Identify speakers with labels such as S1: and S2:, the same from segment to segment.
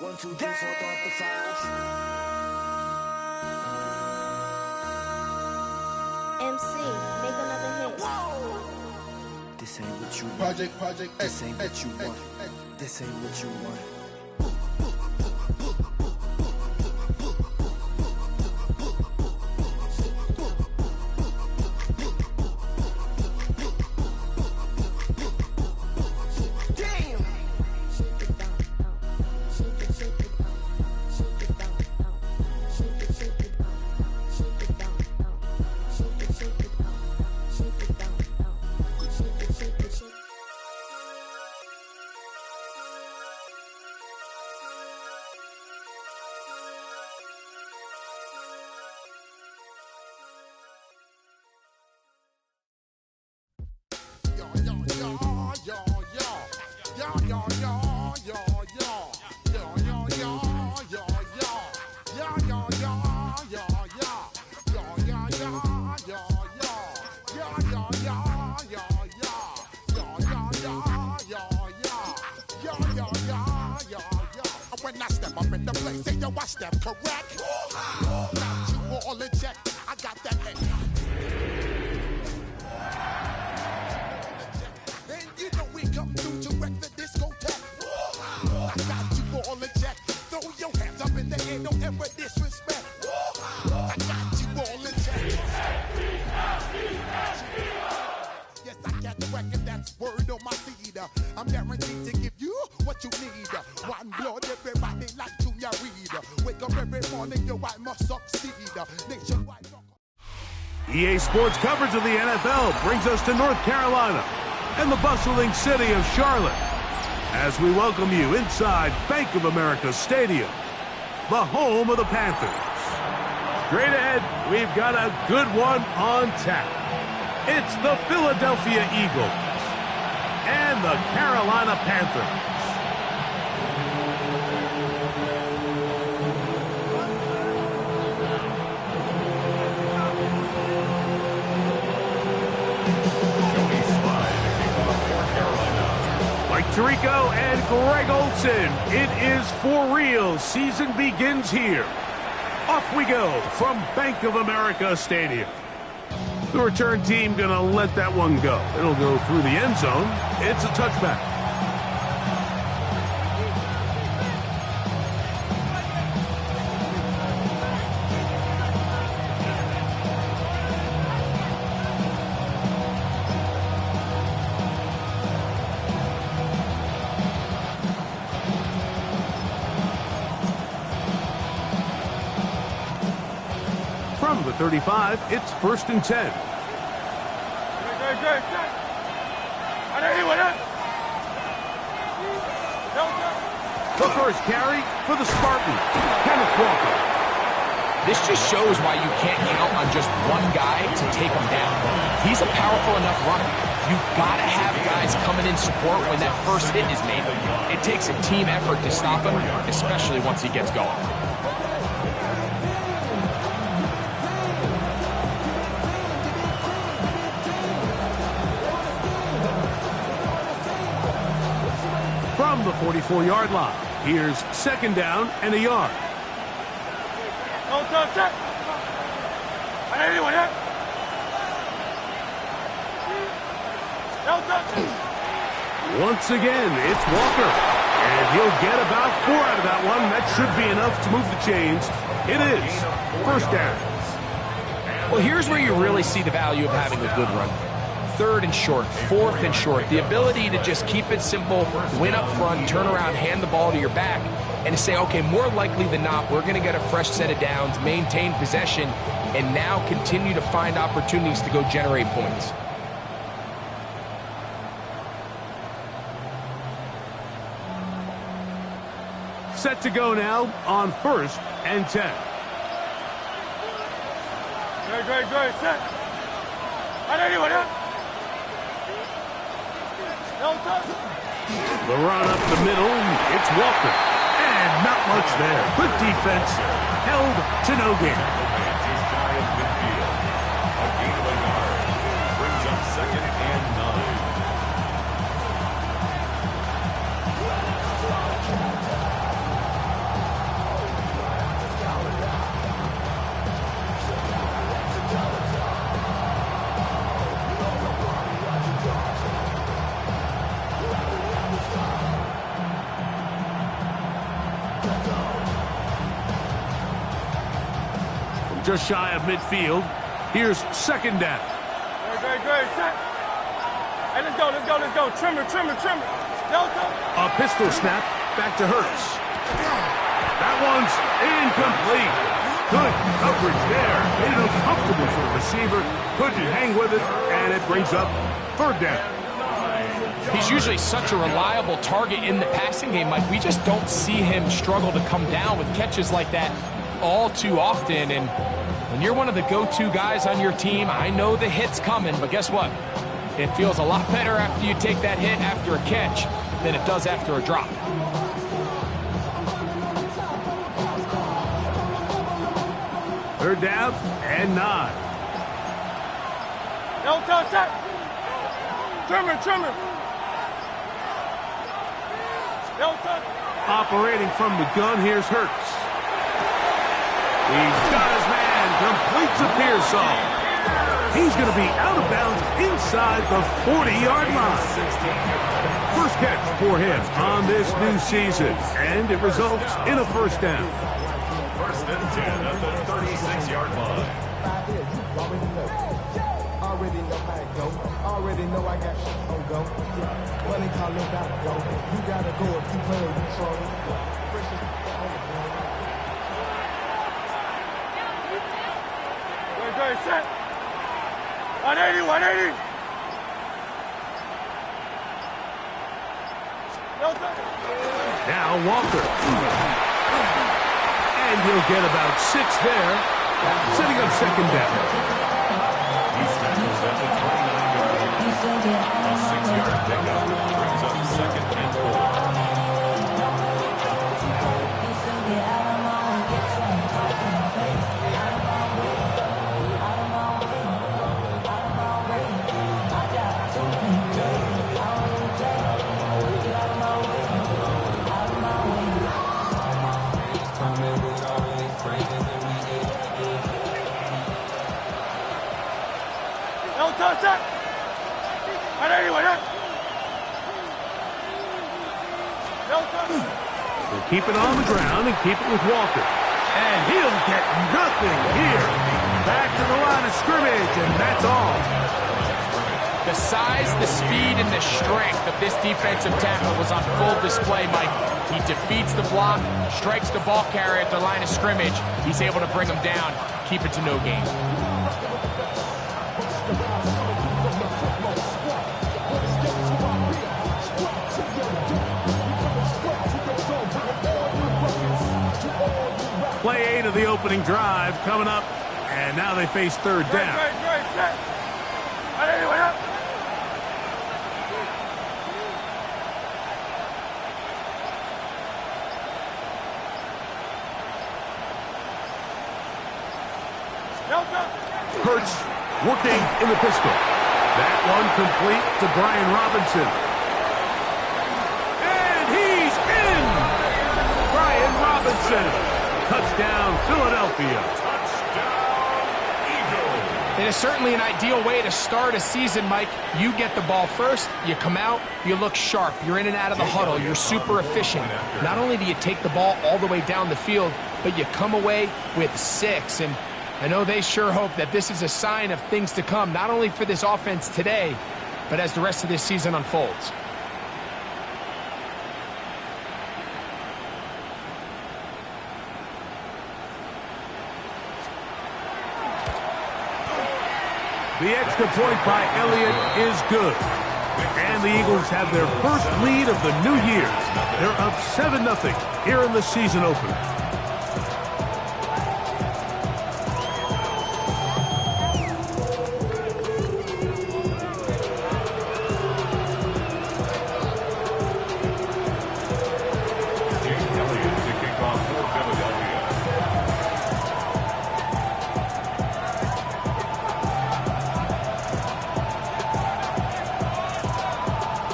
S1: 1, 2, 3, 4, 5.
S2: MC, make another hit.
S1: Whoa! This ain't what you want. Project. This ain't what you want. This ain't what you want.
S3: When I step up in the place, say yo, I step correct. Got you all in check. I got that head. And you know we come through to wreck the discotheque. I got you all in check. Throw your hands up in the air, don't ever disrespect. I got you all in check. Yes, I got the record, that's word on my seed. I'm guaranteed to give you what you need. One blood, everybody like Junior Reed. Wake up every morning, yo, I must succeed. Nationwide.
S4: EA Sports coverage of the NFL brings us to North Carolina and the bustling city of Charlotte as we welcome you inside Bank of America Stadium, the home of the Panthers. Straight ahead, we've got a good one on tap. It's the Philadelphia Eagles and the Carolina Panthers. Like Tirico and Greg Olson, it is for real. Season begins here. Off we go from Bank of America Stadium. The return team gonna let that one go. It'll go through the end zone. It's a touchback. From the 35, it's 1st and 10. The first carry for the Spartans, Kenneth Walker.
S5: This just shows why you can't count on just one guy to take him down. He's a powerful enough runner. You've got to have guys coming in support when that first hit is made. It takes a team effort to stop him, especially once he gets going.
S4: From the 44-yard line, here's 2nd down and a yard. Once again, it's Walker. And he'll get about 4 out of that one. That should be enough to move the chains. It is 1st down.
S5: Well, here's where you really see the value of having a good run. 3rd and short, 4th and short. The ability to just keep it simple, win up front, turn around, hand the ball to your back, and to say, okay, more likely than not, we're going to get a fresh set of downs, maintain possession, and now continue to find opportunities to go generate points.
S4: Set to go now on 1st and 10.
S6: Great, set.
S4: The run up the middle, it's Walker. And not much there. Good defense, held to no gain.
S6: Brings up 2nd and 9.
S4: From just shy of midfield, here's second down.
S6: Great, set. Hey, let's go. Trimmer. Delta.
S4: A pistol snap, back to Hurts. That one's incomplete. Good coverage there. Made it uncomfortable for the receiver. Couldn't hang with it, and it brings up third down.
S5: He's usually such a reliable target in the passing game, Mike. We just don't see him struggle to come down with catches like that all too often. And when you're one of the go-to guys on your team, I know the hit's coming, but guess what? It feels a lot better after you take that hit after a catch than it does after a drop.
S4: Third down and 9.
S6: Delta, set. Trimmer. Delta.
S4: Operating from the gun, here's Hurts. He's got his man, completes a Pearsall. He's going to be out of bounds inside the 40-yard line. First catch for him on this new season, and it results in a first down.
S7: First and 10 at the 36-yard line.
S8: Already know how it go. Already know I got shit on go. Money calling gotta go. You gotta go if you play or you troll.
S6: Great, set. 180. Delta.
S4: Now Walker. And he'll get about 6 there, sitting on second down.
S7: He's tackled at the 29-yard line. A 6-yard pickup brings up second and 4.
S6: Delta, set. 180. Delta.
S4: We'll keep it on the ground and keep it with Walker. And he'll get nothing here. Back to the line of scrimmage, and that's all.
S5: The size, the speed, and the strength of this defensive tackle was on full display, Mike. He defeats the block, strikes the ball carrier at the line of scrimmage. He's able to bring him down, keep it to no gain.
S4: Play 8 of the opening drive coming up, and now they face third down.
S6: Great, set. 180. Delta.
S4: Hurts working in the pistol. That one complete to Brian Robinson. And he's in! Brian Robinson. Touchdown, Philadelphia.
S7: Touchdown, Eagles.
S5: It is certainly an ideal way to start a season, Mike. You get the ball first, you come out, you look sharp, you're in and out of the huddle, you're super efficient. Not only do you take the ball all the way down the field, but you come away with 6. And I know they sure hope that this is a sign of things to come, not only for this offense today, but as the rest of this season unfolds.
S4: The extra point by Elliott is good. And the Eagles have their first lead of the new year. They're up 7-0 here in the season opener.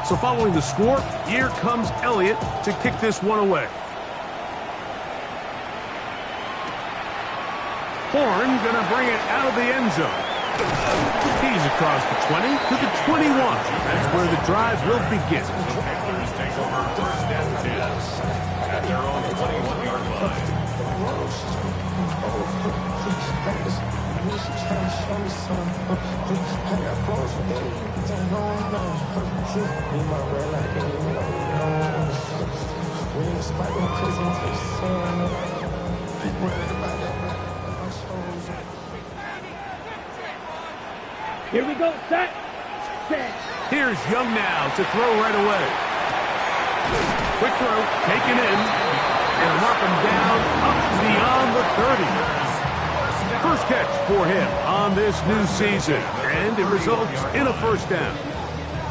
S4: So following the score, here comes Elliott to kick this one away. Horn gonna bring it out of the end zone. He's across the 20 to the 21. That's where the drive will begin.
S7: The Panthers take over first and 10 at their own 21-yard
S8: She tryna show me something. I got flows for days. Ain't going on. Need my bread like any no. We in the spot going crazy until the sun. Ain't worried about that. My shoulders.
S6: Here we go, set.
S4: Here's Young now to throw right away. Quick throw, taken in, and mark him down up beyond the 30. First catch for him on this new season, and it results in a first down.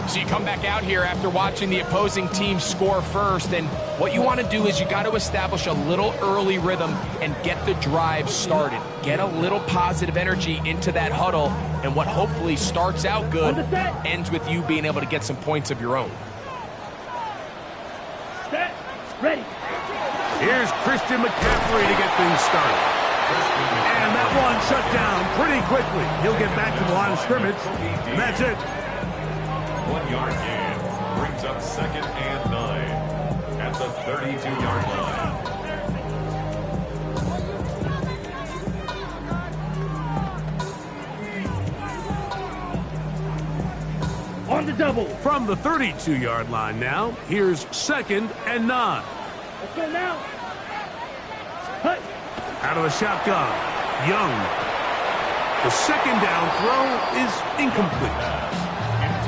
S5: So you come back out here after watching the opposing team score first, and what you want to do is you got to establish a little early rhythm and get the drive started. Get a little positive energy into that huddle, and what hopefully starts out good ends with you being able to get some points of your own.
S6: Set. Ready.
S4: Here's Christian McCaffrey to get things started. And that one shut down pretty quickly. He'll get back to the line of scrimmage, and that's it.
S7: 1 yard gain brings up 2nd and 9 at the 32-yard line.
S6: On the double.
S4: From the 32-yard line now, here's 2nd and 9.
S6: Let's go now. Hut.
S4: Out of the shotgun, Young. The second down throw is incomplete.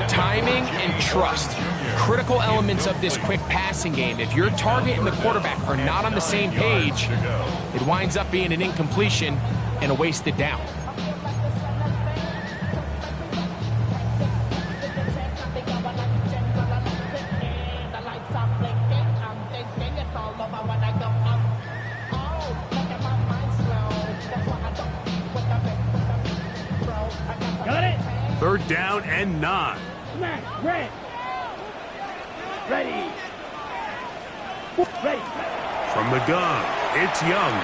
S5: Timing and trust. Critical elements of this quick passing game. If your target and the quarterback are not on the same page, it winds up being an incompletion and a wasted down.
S6: Got it.
S4: 3rd down and 9.
S6: Smash. Red. Ready. Ready.
S4: From the gun, it's Young.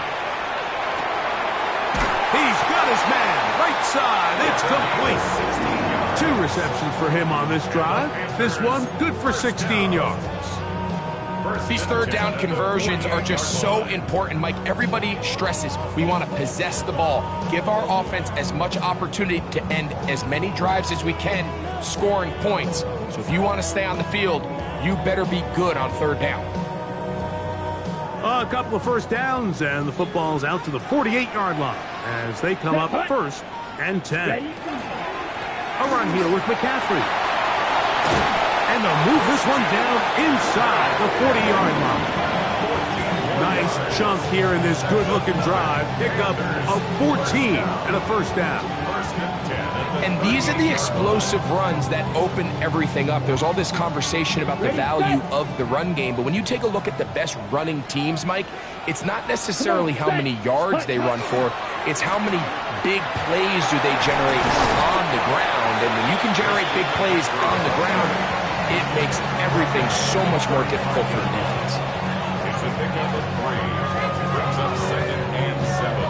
S4: He's got his man, right side, it's complete. 2 receptions for him on this drive. This one, good for 16 yards.
S5: These 3rd down conversions are just so important, Mike. Everybody stresses we want to possess the ball, give our offense as much opportunity to end as many drives as we can, scoring points. So if you want to stay on the field, you better be good on 3rd down.
S4: A couple of first downs, and the football's out to the 48-yard line as they come up 1st and 10. A run here with McCaffrey. And they'll move this one down inside the 40-yard line. Nice chunk here in this good-looking drive. Pick up of 14 and a first down.
S5: And these are the explosive runs that open everything up. There's all this conversation about the value of the run game, but when you take a look at the best running teams, Mike, it's not necessarily how many yards they run for, it's how many big plays do they generate on the ground. And when you can generate big plays on the ground, it makes everything so much more difficult for the defense.
S7: It's a pickup of 3. Brings up 2nd and 7.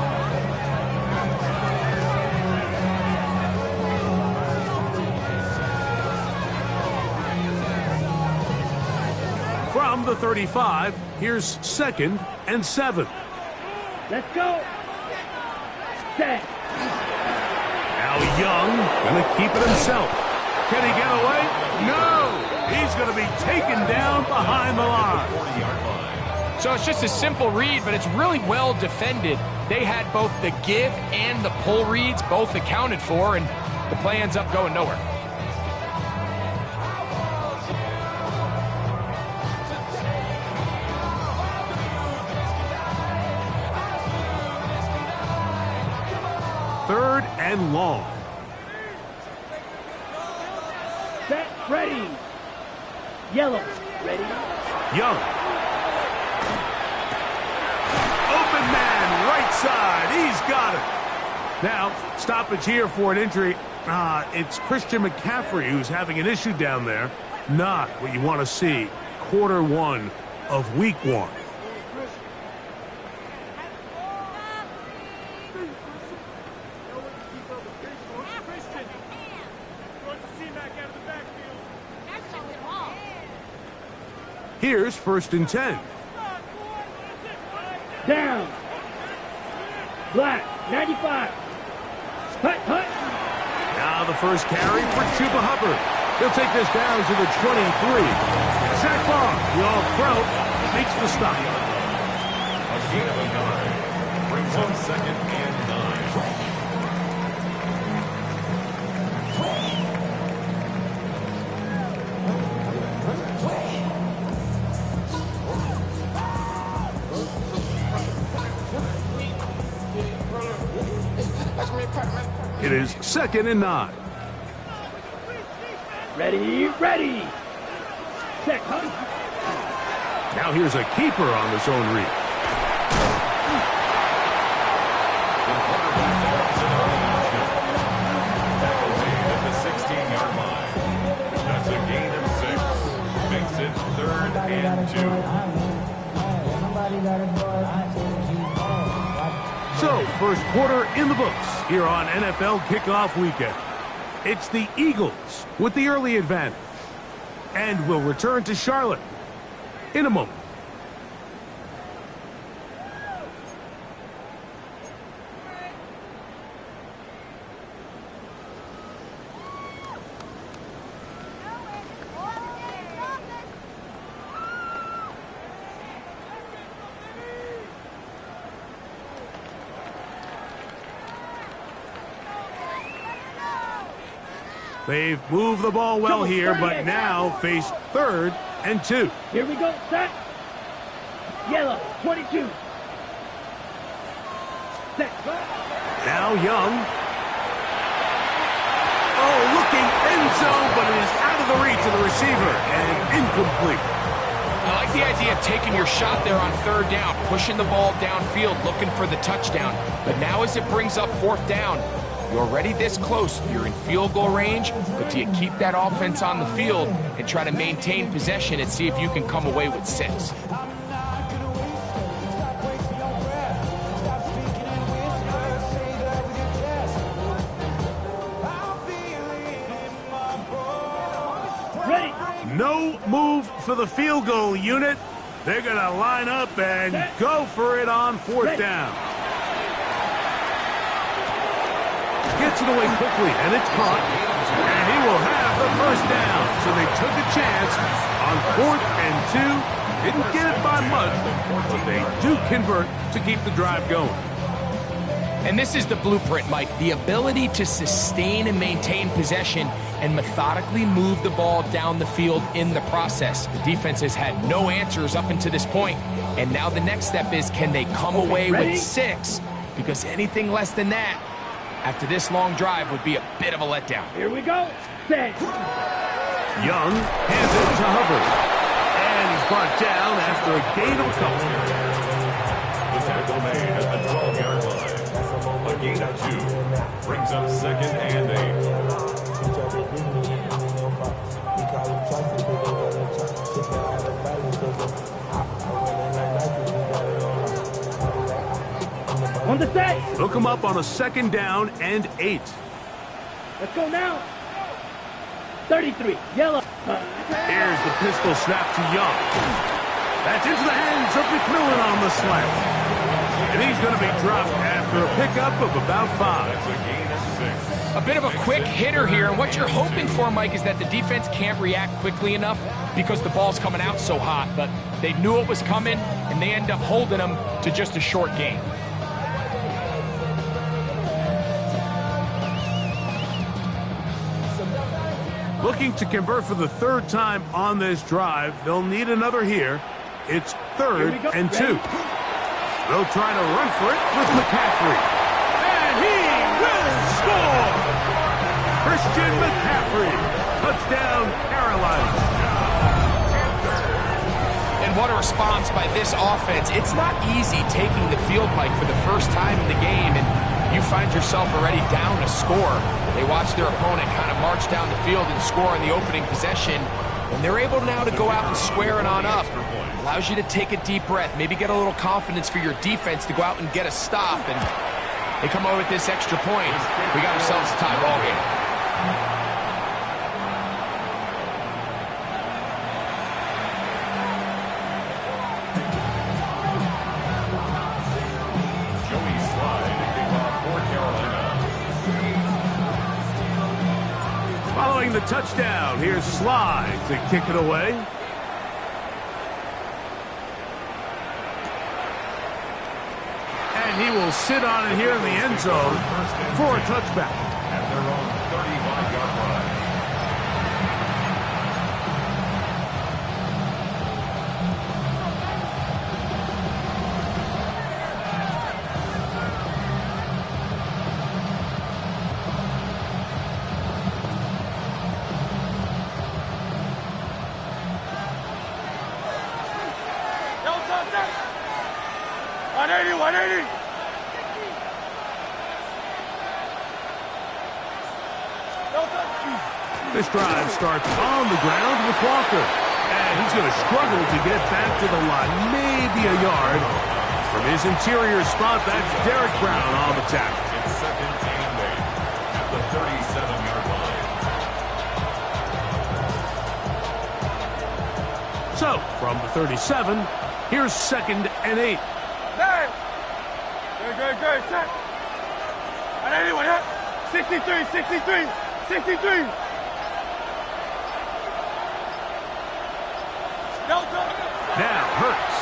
S4: From the 35, here's 2nd and 7.
S6: Let's go. Set.
S4: Now Young gonna keep it himself. Can he get away? No! He's gonna be taken down behind the line.
S7: 40-yard line.
S5: So it's just a simple read, but it's really well defended. They had both the give and the pull reads both accounted for, and the play ends up going nowhere.
S4: Third and long.
S6: Set. Ready. Yellow. Ready.
S4: Young. Open man, right side. He's got it. Now, stoppage here for an injury. It's Christian McCaffrey who's having an issue down there. Not what you want to see. Quarter 1 of week 1. Here's 1st and 10.
S6: Down. Black. 95. Hut, hut.
S4: Now the first carry for Chuba Hubbard. He'll take this down to the 23. Zach Barr, the all-pro, makes the stop.
S7: A gain of 9. Brings up 2nd and 9.
S4: It is 2nd and 9.
S6: Ready, ready. Set, hut.
S4: Now here's a keeper on the zone read.
S7: At the 16-yard line. That's a gain of 6. Makes it 3rd and 2.
S4: So, first quarter in the books here on NFL Kickoff Weekend. It's the Eagles with the early advantage. And we'll return to Charlotte in a moment. They've moved the ball well here, but now face 3rd and 2.
S6: Here we go, set. Yellow, 22. Set.
S4: Now Young. Oh, looking end zone, but it is out of the reach of the receiver and incomplete.
S5: I like the idea of taking your shot there on 3rd down, pushing the ball downfield, looking for the touchdown. But now as it brings up 4th down, you're already this close. You're in field goal range, but do you keep that offense on the field and try to maintain possession and see if you can come away with 6?
S6: Ready.
S4: No move for the field goal unit. They're going to line up and go for it on 4th down. Gets it away quickly, and it's caught. And he will have the first down. So they took a chance on 4th and 2. Didn't get it by much, but they do convert to keep the drive going.
S5: And this is the blueprint, Mike. The ability to sustain and maintain possession and methodically move the ball down the field in the process. The defense has had no answers up until this point, and now the next step is, can they come away with 6? Because anything less than that, after this long drive, would be a bit of a letdown.
S6: Here we go. Set.
S4: Young hands it to Hubbard. And he's brought down after a gain of a couple.
S7: The tackle made at the 12-yard line. A gain of 2. Brings up 2nd and
S6: 8. On the set.
S4: Hook him up on a 2nd down and 8.
S6: Let's go now. 33. Yellow.
S4: Here's the pistol snap to Young. That's into the hands of McMillan on the slant. And he's going to be dropped after a pickup of about 5.
S7: That's a gain of 6.
S5: A bit of a quick hitter here, and what you're hoping for, Mike, is that the defense can't react quickly enough because the ball's coming out so hot. But they knew it was coming, and they end up holding them to just a short gain.
S4: Looking to convert for the 3rd time on this drive. They'll need another here. It's 3rd and 2. They'll try to run for it with McCaffrey. And he will score! Christian McCaffrey. Touchdown, Carolina.
S5: And what a response by this offense. It's not easy taking the field, Mike, for the first time in the game, and you find yourself already down a score. They watch their opponent kind of march down the field and score in the opening possession, and they're able now to go out and square it on up. Allows you to take a deep breath, maybe get a little confidence for your defense to go out and get a stop, and they come away with this extra point. We got ourselves a tie ball game.
S4: a touchdown. Here's Slide to kick it away. And he will sit on it here in the end zone for a touchback.
S7: At their own 35-yard line.
S4: This drive starts on the ground with Walker. And he's going to struggle to get back to the line, maybe a yard. From his interior spot, that's Derek Brown on the tackle.
S7: It's second and 8 at the 37-yard line.
S4: So, from the 37, here's second and 8.
S9: Good. Set. And anyway, 63.
S4: Now Hurts.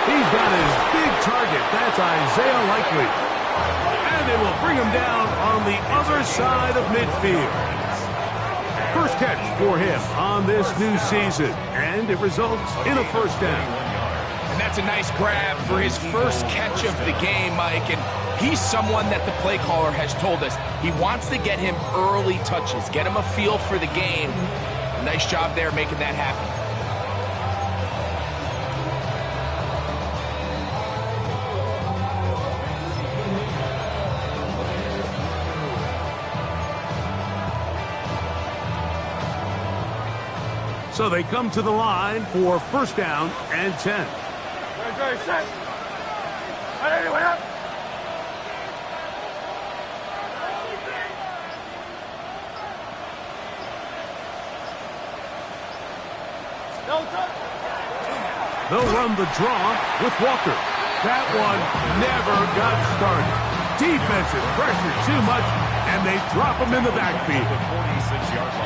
S4: He's got his big target. That's Isaiah Likely. And they will bring him down on the other side of midfield. First catch for him on this new season. And it results in a first down.
S5: And that's a nice grab for his first catch of the game, Mike. And he's someone that the play caller has told us he wants to get him early touches, get him a feel for the game. Nice job there making that happen.
S4: So they come to the line for first down and 10.
S9: Good, set. And anyway, up.
S4: They'll run the draw with Walker. That one never got started. Defensive pressure too much, and they drop him in the backfield.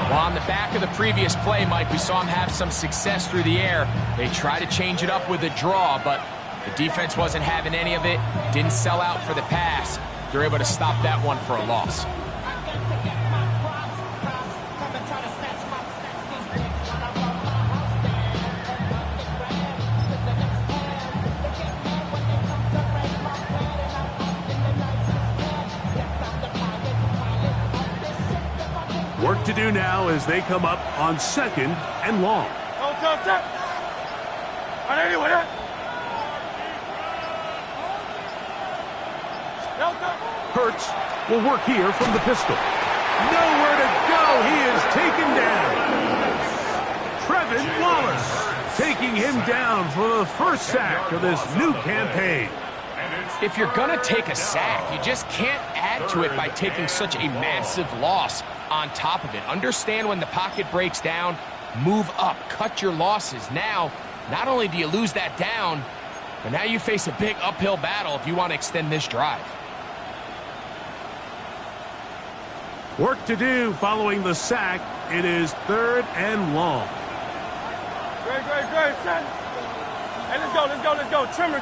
S5: Well, on the back of the previous play, Mike, we saw him have some success through the air. They tried to change it up with a draw, but the defense wasn't having any of it. Didn't sell out for the pass. They're able to stop that one for a loss.
S4: Work to do now as they come up on second and long. Hurts will work here from the pistol. Nowhere to go. He is taken down. Trevin Wallace taking him down for the first sack of this new campaign.
S5: If you're going to take a sack, you just can't add to it by taking such a massive loss on top of it. Understand when the pocket breaks down, move up, cut your losses. Now, not only do you lose that down, but now you face a big uphill battle if you want to extend this drive.
S4: Work to do following the sack. It is third and long.
S9: Great, son. Hey, let's go. Trimmer.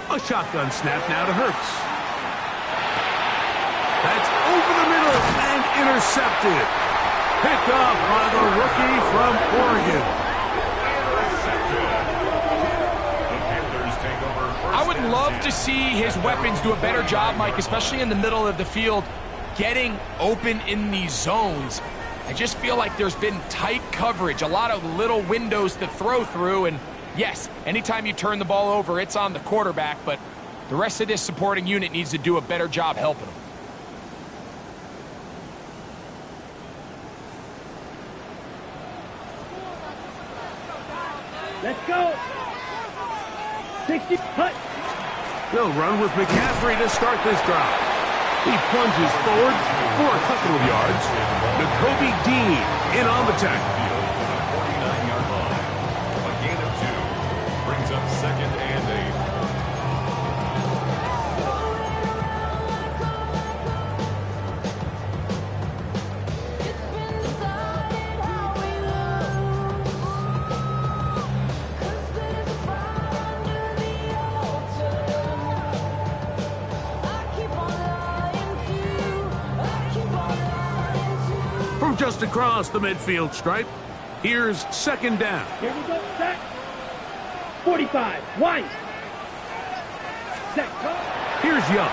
S4: A shotgun snap now to Hurts. That's over the middle and intercepted. Picked off by the rookie from Oregon.
S5: I would love to see his weapons do a better job, Mike, especially in the middle of the field, getting open in these zones. I just feel like there's been tight coverage, a lot of little windows to throw through, and yes, anytime you turn the ball over, it's on the quarterback, but the rest of this supporting unit needs to do a better job helping him.
S6: Let's go. 60, hut.
S4: They'll run with McCaffrey to start this drive. He plunges forward for a couple of yards. Nakobe Dean in on the tackle.
S7: A gain of 2 brings up second
S4: from just across the midfield stripe. Here's second down.
S6: Here we go, set. 45, wide. Set, go.
S4: Here's Young.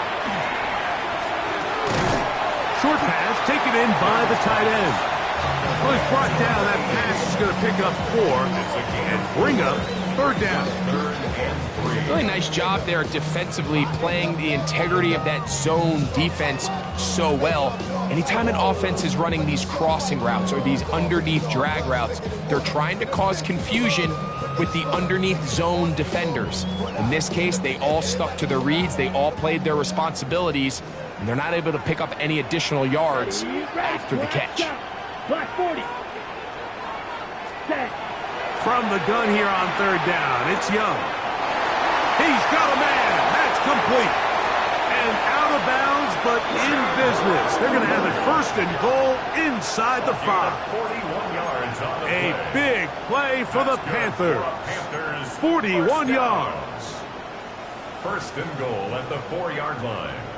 S4: Short pass taken in by the tight end. Well, he's brought down. That pass is going to pick up 4 and bring up third down.
S5: Really nice job there defensively, playing the integrity of that zone defense so well. Anytime an offense is running these crossing routes or these underneath drag routes, they're trying to cause confusion with the underneath zone defenders. In this case, they all stuck to their reads, they all played their responsibilities, and they're not able to pick up any additional yards after the catch.
S6: Black 40. Set.
S4: From the gun here on third down, it's Young. He's got a man. That's complete. And out of bounds, but in business. They're going to have it first and goal inside the 5.
S7: 41 yards on the
S4: A
S7: play.
S4: big play for the Panthers. 41 yards.
S7: First and goal at the 4-yard line.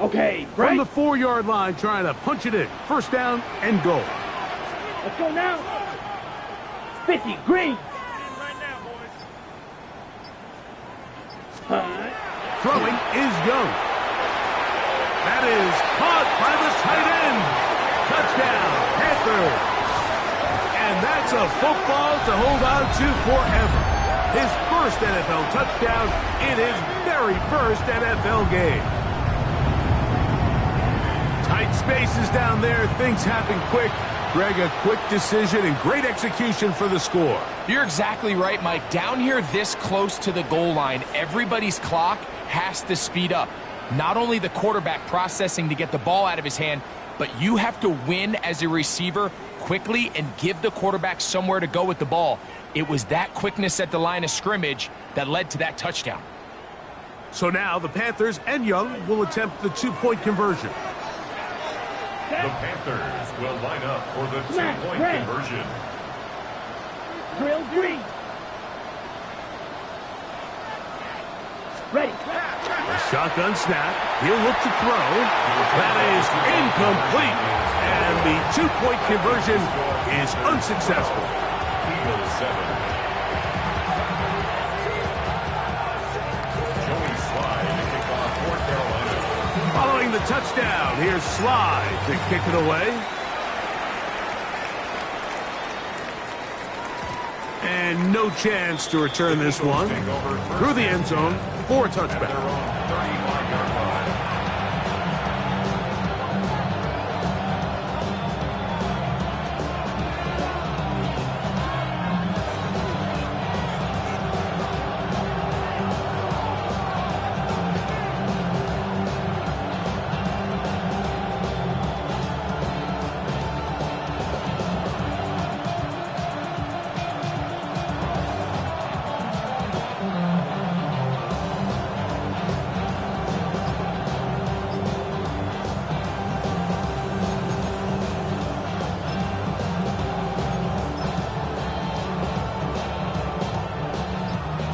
S6: Okay,
S4: From
S6: break.
S4: the 4-yard line, trying to punch it in. First down and goal.
S6: Let's go now. 50, green.
S4: Throwing is Young. That is caught by the tight end. Touchdown, Panthers. And that's a football to hold on to forever. His first NFL touchdown in his very first NFL game. Tight spaces down there. Things happen quick. Greg, a quick decision and great execution for the score.
S5: You're exactly right, Mike. Down here this close to the goal line, everybody's clock has to speed up. Not only the quarterback processing to get the ball out of his hand, but you have to win as a receiver quickly and give the quarterback somewhere to go with the ball. It was that quickness at the line of scrimmage that led to that touchdown.
S4: So now the Panthers and Young will attempt the 2-point conversion.
S7: The Panthers will line up for the 2-point conversion.
S6: Drill green. Ready.
S4: A shotgun snap. He'll look to throw. That is incomplete. And the 2-point conversion is unsuccessful.
S7: Eagles 7. Joey Slide to kick off for Carolina.
S4: Following the touchdown, here's Slide to kick it away. And no chance to return this one. Through the end zone for a touchback.
S7: 35-yard line.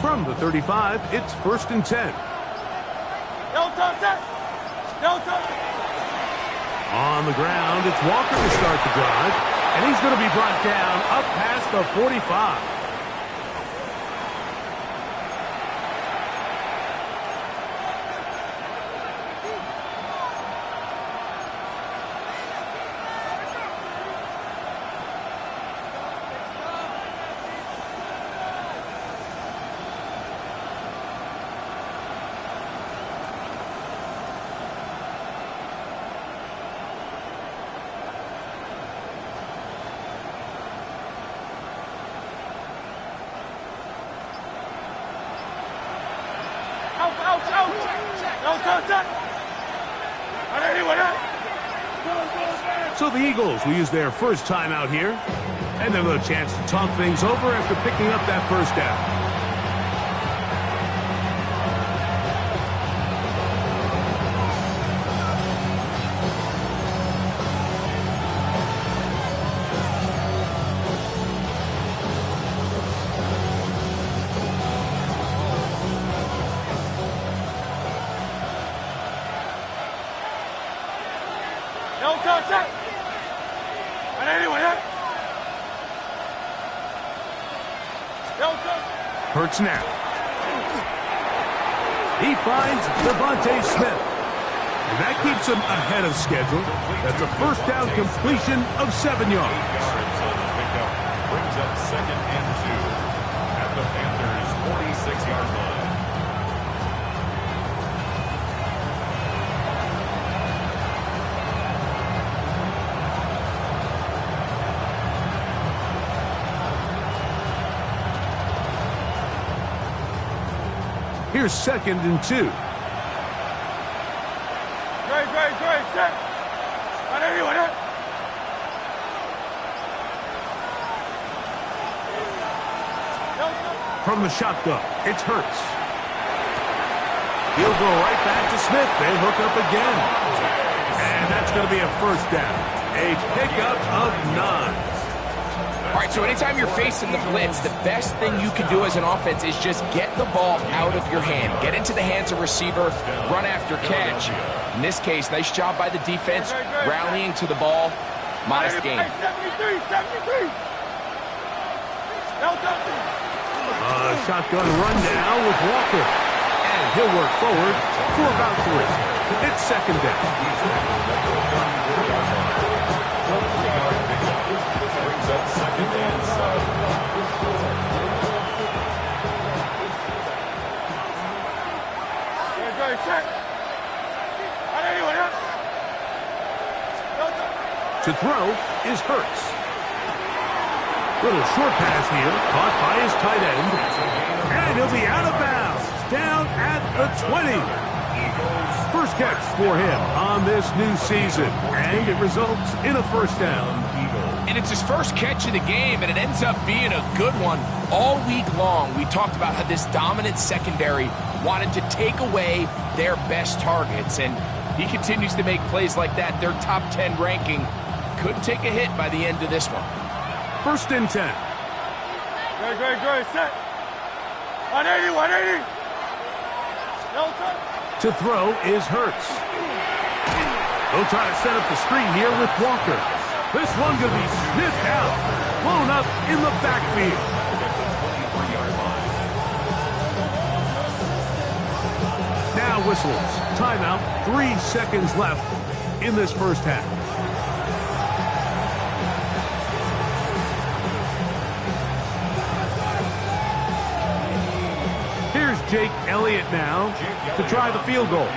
S4: From the 35, it's 1st and 10. On the ground, it's Walker to start the drive. And he's going to be brought down up past the 45. So the Eagles will use their first timeout here. And they'll have a chance to talk things over after picking up that first down.
S9: Don't touch that. And anyway, don't touch.
S4: Hurts now. He finds Devontae Smith. And that keeps him ahead of schedule. That's a first down completion of 7 yards.
S7: Brings up 2nd and 2 at the Panthers' 46-yard line.
S4: Here's 2nd and 2.
S9: Great, set. And anyway,
S4: From the shotgun, it's Hurts. He'll go right back to Smith. They hook up again. And that's going to be a first down. A pickup of 9.
S5: All right, so anytime you're facing the blitz, the best thing you can do as an offense is just get the ball out of your hand. Get into the hands of receiver, run after catch. In this case, nice job by the defense, rallying to the ball. Modest gain.
S9: 73.
S4: Shotgun run now with Walker. And he'll work forward for about 3. It's 2nd down.
S7: Brings up 2nd and 7.
S9: Great, set. And anyway,
S4: To throw is Hurts. Little short pass here, caught by his tight end. And he'll be out of bounds, down at the 20. First catch for him on this new season, and it results in a first down.
S5: And it's his first catch of the game, and it ends up being a good one. All week long, we talked about how this dominant secondary wanted to take away their best targets, and he continues to make plays like that. Their top 10 ranking could take a hit by the end of this one.
S4: 1st and 10.
S9: Great, set. 180. Don't touch.
S4: To throw is Hurts. They'll try to set up the screen here with Walker. This one going to be sniffed out, blown up in the backfield. Now whistles. Timeout. 3 seconds left in this first half. Here's Jake Elliott now to try the field goal.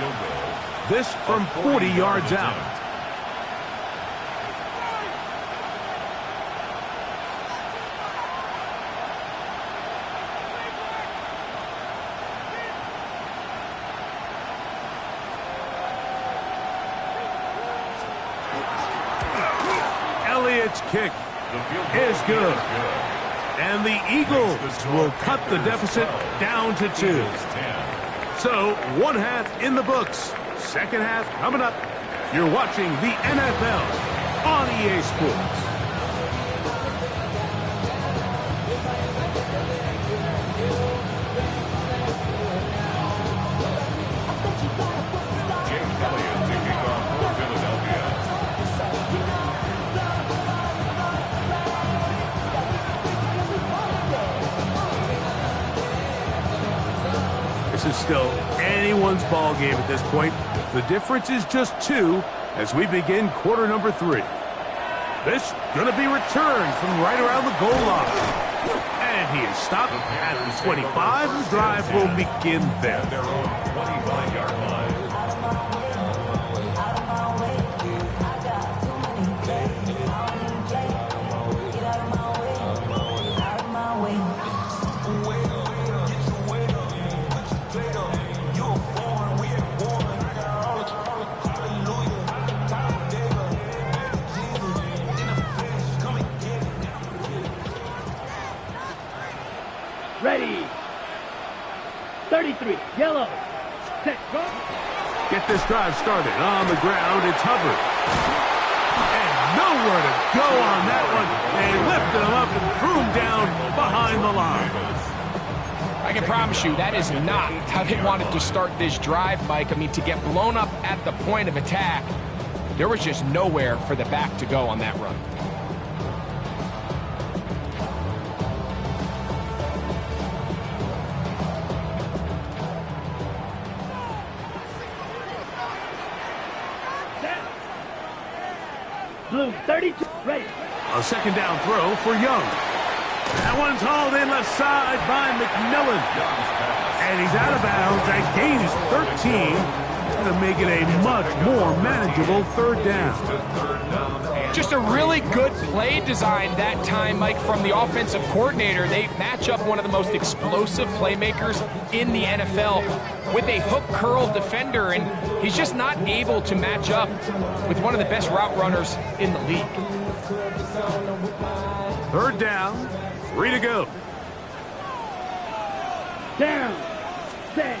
S4: This from 40 yards out. Elliott's kick is good. And the Eagles will cut the deficit down to 2. So, 1 half in the books. 2nd half coming up. You're watching the NFL on EA Sports.
S7: Jake Elliott to kick off for Philadelphia.
S4: This is still anyone's ball game at this point. The difference is just 2 as we begin quarter number 3. This going to be returned from right around the goal line. And he is stopped at the 25. The drive will begin there.
S7: Their own 25-yard line.
S6: Ready. 33. Yellow. Set. Go.
S4: Get this drive started. On the ground, it's Hubbard. And nowhere to go on that one. They lifted him up and threw him down behind the line.
S5: I can promise you that is not how they wanted to start this drive, Mike. I mean, to get blown up at the point of attack, There was just nowhere for the back to go on that run.
S6: Blue, 32, ready.
S4: A second down throw for Young. That one's hauled in left side by McMillan. And he's out of bounds. That gain is 13. Going to make it a much more manageable third down.
S5: Just a really good play design that time, Mike, from the offensive coordinator. They match up one of the most explosive playmakers in the NFL with a hook curl defender, and he's just not able to match up with one of the best route runners in the league.
S4: Third down, 3 to go.
S6: Down, set.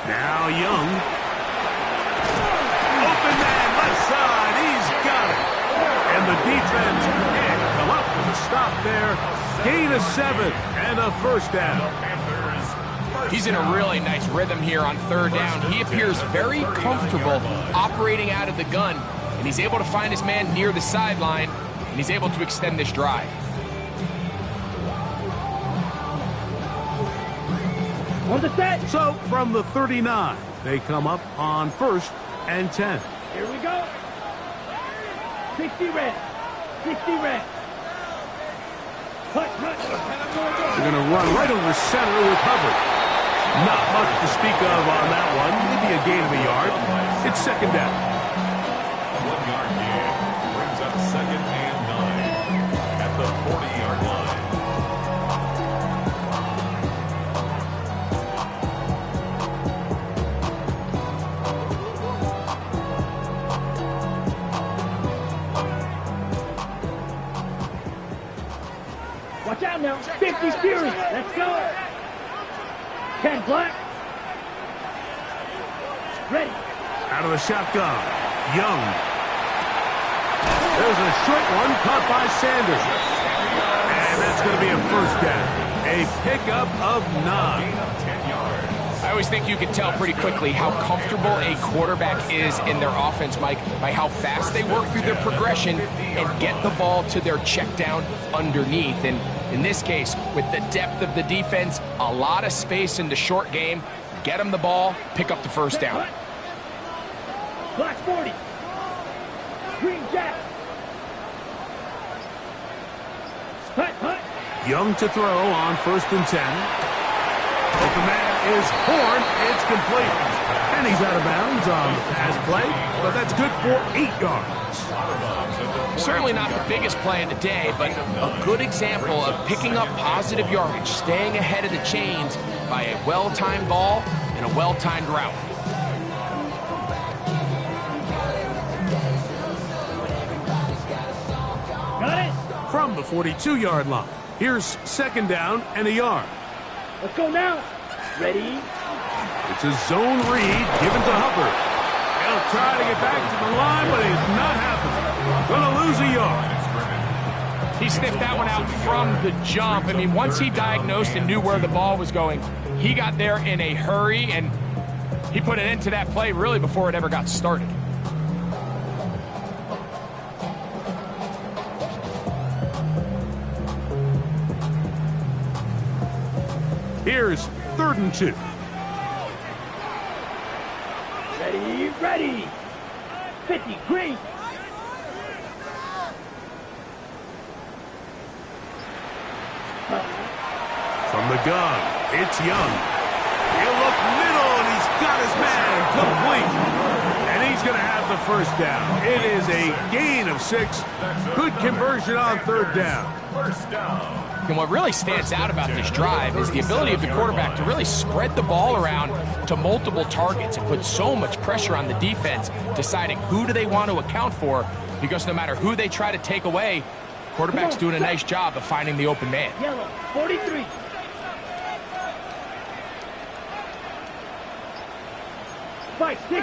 S4: Now Young. Open man, left side, he's got it. And the defense can't come up with a stop there. Gain of 7 and a first down.
S5: He's in a really nice rhythm here on third down. He appears very comfortable operating out of the gun, and he's able to find his man near the sideline, and he's able to extend this drive.
S6: On the set.
S4: So from the 39, they come up on 1st and 10.
S6: Here we go. 60 red. 60 red. Hut.
S4: They're going to run right over center with Hubbard. Not much to speak of on that one. Maybe a gain of a yard. It's second down.
S7: 1 yard gain brings up 2nd and 9 at the 40-yard line.
S6: Watch out now. 50 Fury. Let's go. 10 black. Ready.
S4: Out of the shotgun. Young. There's a short one caught by Sanders. And that's going to be a first down. A pickup of 9.
S7: 10 yards.
S5: I always think you can tell pretty quickly how comfortable a quarterback is in their offense, Mike, by how fast they work through their progression and get the ball to their check down underneath. And in this case, with the depth of the defense, a lot of space in the short game, get them the ball, pick up the first down.
S6: Black 40. Green Jack. Hut.
S4: Young to throw on 1st and 10. Open man is Horn. It's complete. And he's out of bounds on the pass play, but that's good for 8 yards.
S5: Certainly not the biggest play of the day, but a good example of picking up positive yardage, staying ahead of the chains by a well-timed ball and a well-timed route.
S6: Got it.
S4: From the 42-yard line, here's second down and a yard.
S6: Let's go now. Ready.
S4: It's a zone read given to Hubbard. He'll try to get back to the line, but it's not happening. Gonna lose a yard.
S5: He sniffed that one out from the jump. I mean, once he diagnosed and knew where the ball was going, he got there in a hurry, and he put an end to that play really before it ever got started.
S4: Here's 3rd and 2.
S6: Ready. 50 green.
S4: From the gun, it's Young. He'll look middle, and he's got his man complete. And he's going to have the first down. It is a gain of 6. Good conversion on 3rd down.
S7: First down.
S5: And what really stands out about this drive is the ability of the quarterback to really spread the ball around to multiple targets and put so much pressure on the defense, deciding who do they want to account for, because no matter who they try to take away, quarterback's doing a nice job of finding the open man.
S6: Yellow, 43. Fight 60.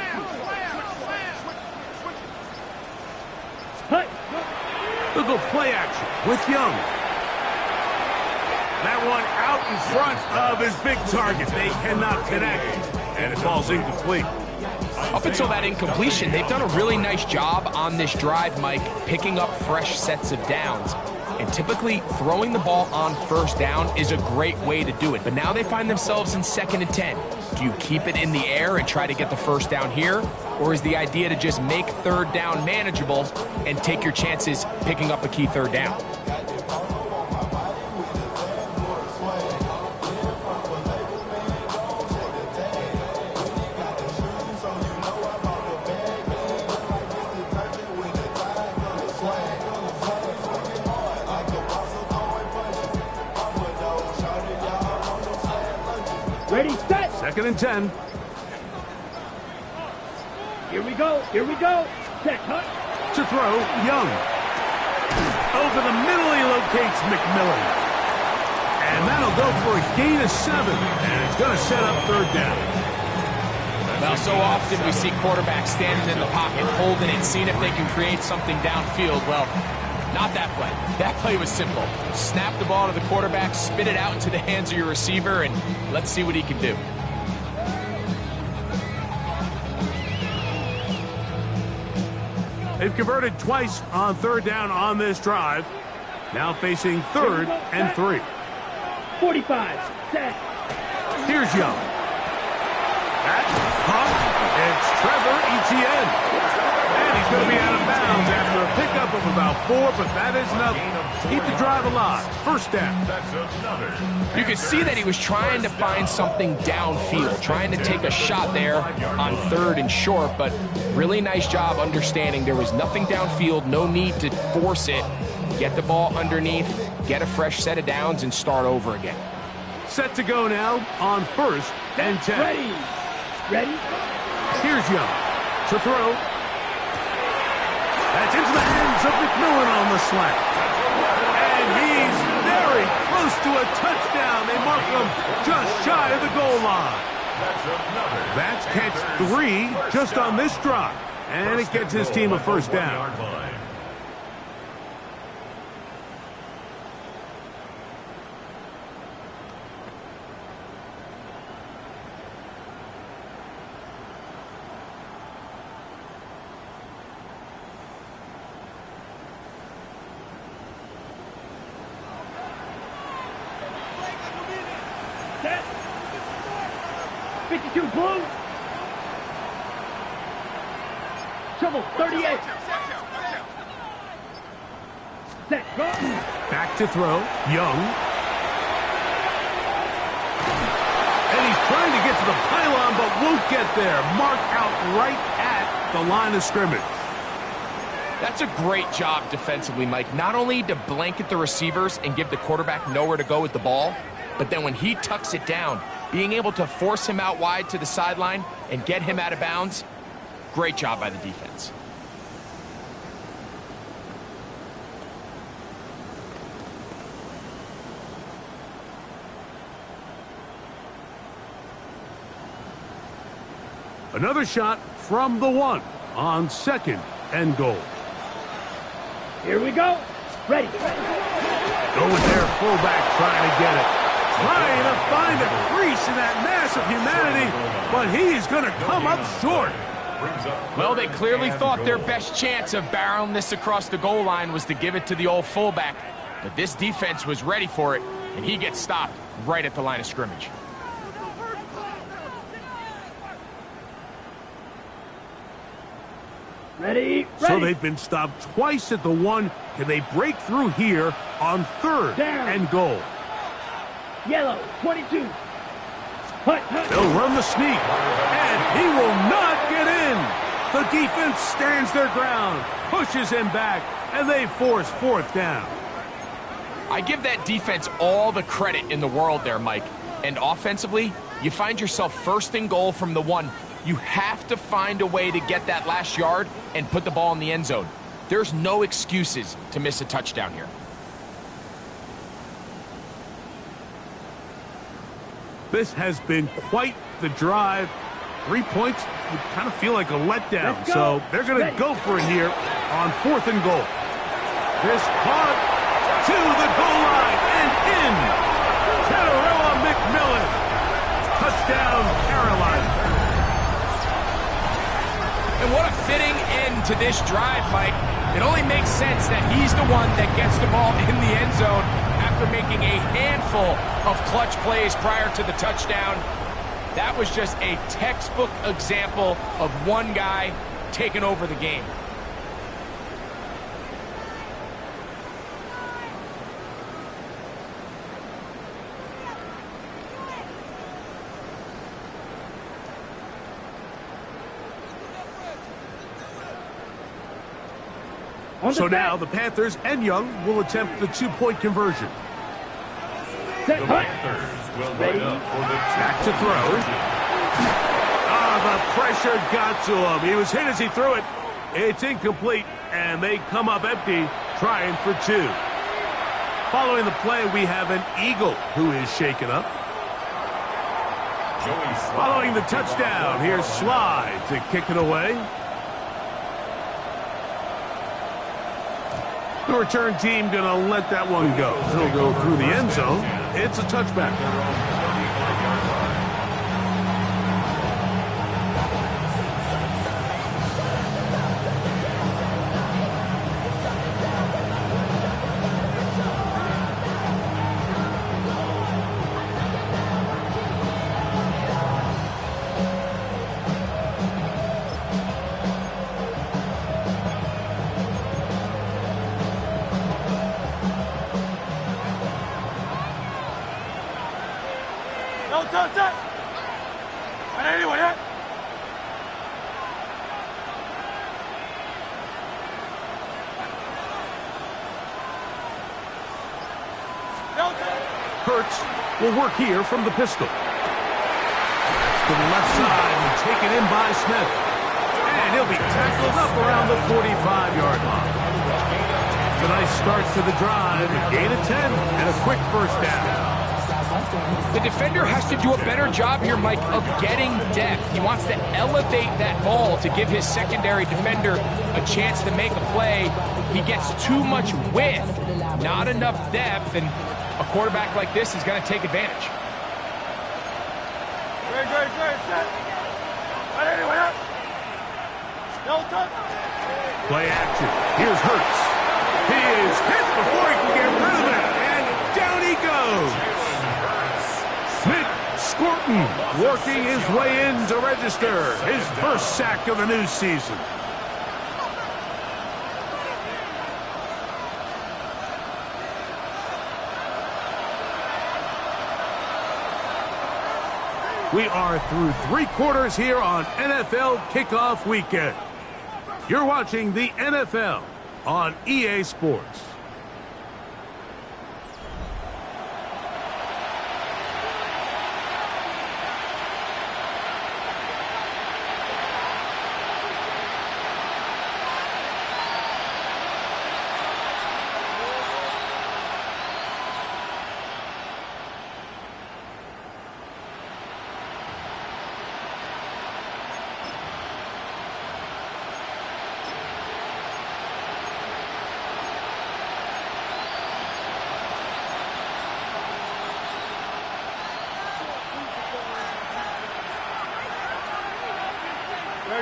S6: Hut.
S4: Look at play action with Young. That one out in front of his big target. They cannot connect, and it falls incomplete.
S5: Up until that incompletion, they've done a really nice job on this drive, Mike, picking up fresh sets of downs. And typically, throwing the ball on first down is a great way to do it. But now they find themselves in 2nd and 10. Do you keep it in the air and try to get the first down here? Or is the idea to just make 3rd down manageable and take your chances picking up a key 3rd down?
S6: Ready, set.
S4: 2nd and 10.
S6: Here we go. Here we go. Set, huh?
S4: To throw, Young. Over the middle, he locates McMillan. And that'll go for a gain of 7. And it's going to set up 3rd down.
S5: Well, so often we see quarterbacks standing in the pocket, holding it, seeing if they can create something downfield. Well, not that play. That play was simple. Snap the ball to the quarterback, spit it out into the hands of your receiver, and let's see what he can do.
S4: They've converted twice on 3rd down on this drive. Now facing 3rd and 3.
S6: 45, set.
S4: Here's Young. That's pumped. It's Trevor Etienne. And he's going to be out of bounds after a pickup of about 4, but that is enough to keep the drive alive. 1st down.
S5: You could see that he was trying to find something downfield, trying to take a shot there on 3rd and short, but really nice job understanding there was nothing downfield, no need to force it. Get the ball underneath, get a fresh set of downs, and start over again.
S4: Set to go now on 1st and 10.
S6: Ready.
S4: Here's Young to throw. That's into the hands of McMillan on the slant. And he's very close to a touchdown. They mark him just shy of the goal line. That's catch 3 just on this drive. And it gets his team a 1st down.
S6: Set. 52 blue. Trouble 38. Set, go.
S4: Back to throw, Young. And he's trying to get to the pylon, but won't get there. Mark out right at the line of scrimmage.
S5: That's a great job defensively, Mike. Not only to blanket the receivers and give the quarterback nowhere to go with the ball, but then when he tucks it down, being able to force him out wide to the sideline and get him out of bounds, great job by the defense.
S4: Another shot from the 1 on 2nd and goal.
S6: Here we go. Ready.
S4: Go with their fullback trying to get it. Trying to find a crease in that mass of humanity, but he's going to come up short.
S5: Well, they clearly thought their best chance of barreling this across the goal line was to give it to the old fullback. But this defense was ready for it, and he gets stopped right at the line of scrimmage.
S6: Ready.
S4: So they've been stopped twice at the 1. Can they break through here on 3rd and goal?
S6: Yellow, 22.
S4: They'll run the sneak, and he will not get in. The defense stands their ground, pushes him back, and they force 4th down.
S5: I give that defense all the credit in the world there, Mike. And offensively, you find yourself 1st and goal from the 1. You have to find a way to get that last yard and put the ball in the end zone. There's no excuses to miss a touchdown here.
S4: This has been quite the drive. 3 points would kind of feel like a letdown. So they're going to go for it here on 4th and goal. This caught to the goal line and in. Tatarella McMillan. Touchdown, Carolina.
S5: And what a fitting end to this drive, Mike. It only makes sense that he's the one that gets the ball in the end zone after making a handful of clutch plays prior to the touchdown. That was just a textbook example of one guy taking over the game.
S4: So now the Panthers and Young will attempt the two-point conversion.
S7: The Panthers will line up for the
S4: back to throw. The pressure got to him. He was hit as he threw it. It's incomplete, and they come up empty, trying for two. Following the play, we have an Eagle who is shaken up. Following the touchdown, here's Slide to kick it away. The return team going to let that one go. It'll go through the end zone. It's a touchback.
S9: Touch. Anyone hit?
S4: Hurts will work here from the pistol. To the left side and taken in by Smith. And he'll be tackled up around the 45-yard line. It's a nice start to the drive. A gain of 10 and a quick first down.
S5: The defender has to do a better job here, Mike, of getting depth. He wants to elevate that ball to give his secondary defender a chance to make a play. He gets too much width, not enough depth, and a quarterback like this is going to take advantage.
S9: Great. Set. Anyone hit? No touch.
S4: Play action. Here's Hurts. He is hit before he can get rid of it, and down he goes. Smith Scorton working his way in to register his first sack of the new season. We are through 3 quarters here on NFL Kickoff Weekend. You're watching the NFL on EA Sports.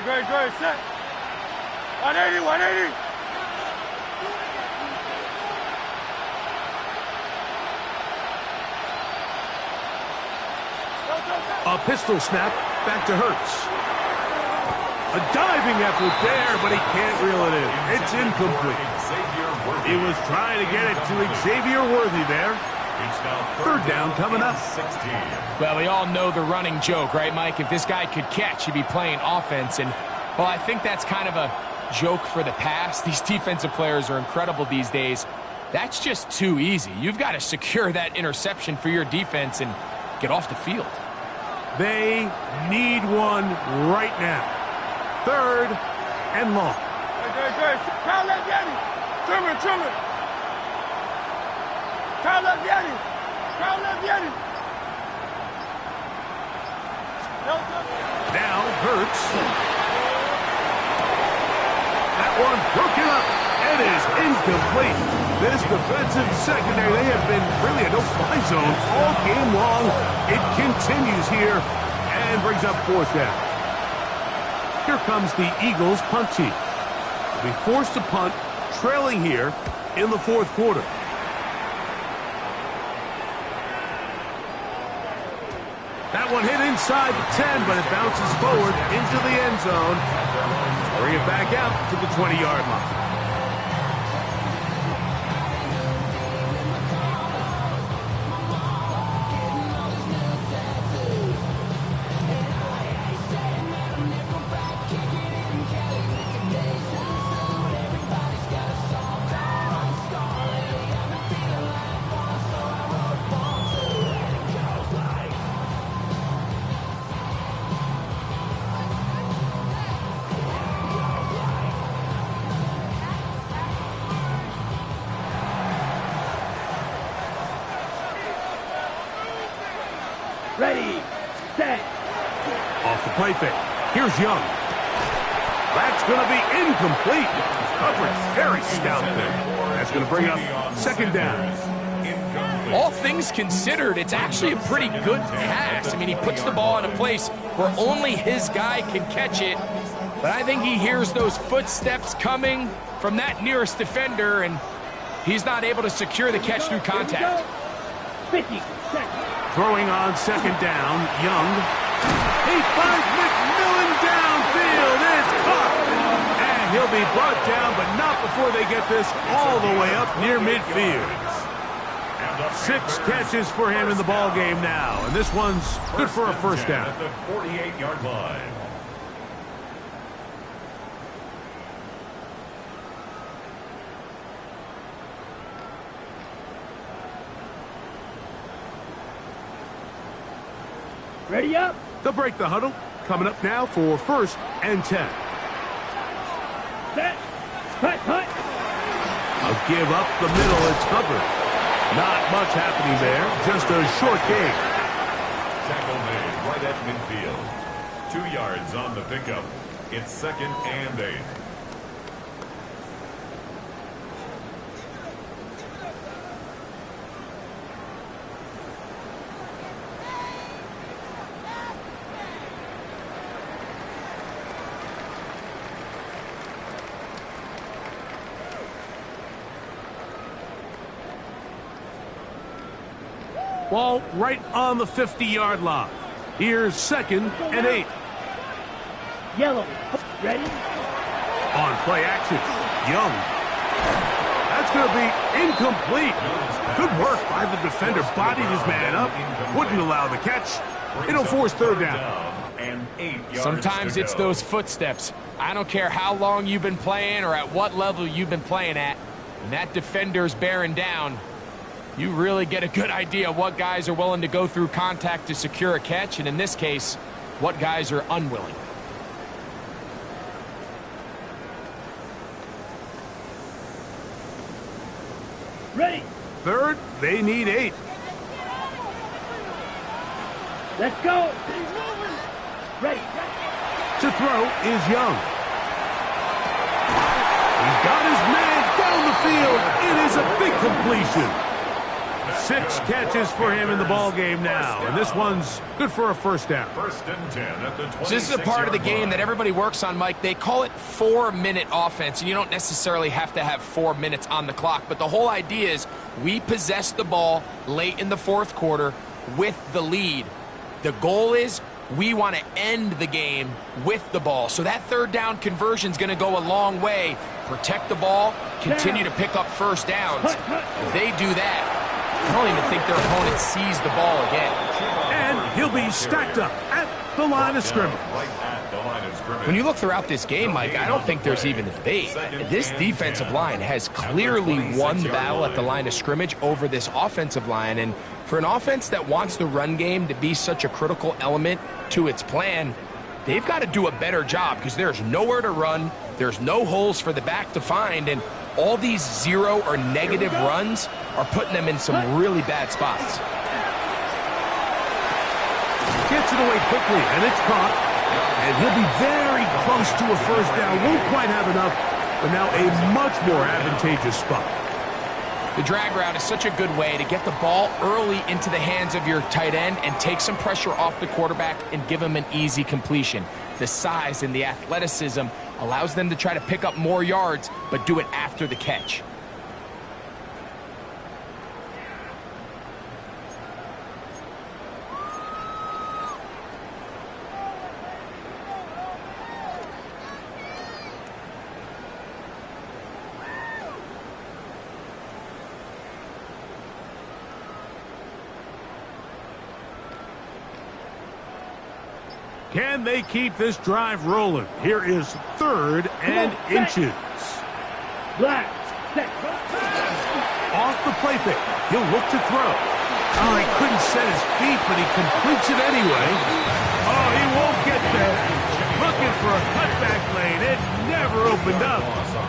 S9: Great. Set. 180.
S4: A pistol snap back to Hurts. A diving effort there, but he can't reel it in. It's incomplete. He was trying to get it to Xavier Worthy there. Third down coming up.
S5: Well, we all know the running joke, right, Mike? If this guy could catch, he'd be playing offense. And, well, I think that's kind of a joke for the past. These defensive players are incredible these days. That's just too easy. You've got to secure that interception for your defense and get off the field.
S4: They need one right now. Third and long.
S9: Great. Kyle left Yeti. Trimmer. Kyle left Yeti.
S4: Now Hurts. That one broken up. It is incomplete. This defensive secondary, they have been really a no-fly zone all game long. It continues here and brings up fourth down. Here comes the Eagles punt team. They'll be forced to punt, trailing here in the fourth quarter. That one hit inside the 10, but it bounces forward into the end zone. Bring it back out to the 20-yard line.
S6: Ready, set.
S4: Off the play fake. Here's Young. That's going to be incomplete. Coverage very stout there. That's going to bring up second down.
S5: All things considered, it's actually a pretty good pass. I mean, he puts the ball in a place where only his guy can catch it. But I think he hears those footsteps coming from that nearest defender, and he's not able to secure the catch through contact.
S6: 50 seconds.
S4: Throwing on second down, Young. He finds McMillan downfield. It's caught. And he'll be brought down, but not before they get this all the way up near midfield. 6 catches for him in the ball game now, and this one's good for a first down.
S7: At the 48-yard line.
S6: Ready up.
S4: They'll break the huddle. Coming up now for first and 10.
S6: Set. Cut.
S4: A give up the middle. It's covered. Not much happening there. Just a short gain.
S7: Tackle made right at midfield. 2 yards on the pickup. It's second and 8.
S4: Ball right on the 50-yard line. Here's second and 8.
S6: Yellow. Ready.
S4: On play action, Young. That's going to be incomplete. Good work by the defender. Bodied his man up. Wouldn't allow the catch. It'll force third down.
S5: Sometimes it's those footsteps. I don't care how long you've been playing or at what level you've been playing at. When that defender's bearing down, you really get a good idea of what guys are willing to go through contact to secure a catch, and in this case, what guys are unwilling.
S6: Ready.
S4: Third, they need 8.
S6: Let's go. Ready.
S4: To throw is Young. He's got his man down the field. It is a big completion. 6 catches for him in the ball game now, and this one's good for a first down.
S7: First and 10 at the 26-yard
S5: So this is a part of the game that everybody works on, Mike. They call it 4-minute offense, and you don't necessarily have to have 4 minutes on the clock, but the whole idea is we possess the ball late in the fourth quarter with the lead. The goal is we want to end the game with the ball. So that third down conversion is going to go a long way. Protect the ball, continue to pick up first downs. If they do that, I don't even think their opponent sees the ball again.
S4: And he'll be stacked up at the line of scrimmage.
S5: When you look throughout this game, Mike, I don't think there's even a debate. This defensive line has clearly won the battle at the line of scrimmage over this offensive line. And for an offense that wants the run game to be such a critical element to its plan, they've got to do a better job because there's nowhere to run. There's no holes for the back to find. And all these 0 or negative runs are putting them in some really bad spots.
S4: Gets it away quickly, and it's caught. And he'll be very close to a first down. Won't quite have enough, but now a much more advantageous spot.
S5: The drag route is such a good way to get the ball early into the hands of your tight end and take some pressure off the quarterback and give him an easy completion. The size and the athleticism allows them to try to pick up more yards, but do it after the catch.
S4: Can they keep this drive rolling? Here is 3rd and inches.
S6: Black.
S4: Off the play fake. He'll look to throw. Oh, he couldn't set his feet, but he completes it anyway. Oh, he won't get there. Looking for a cutback lane. It never opened up.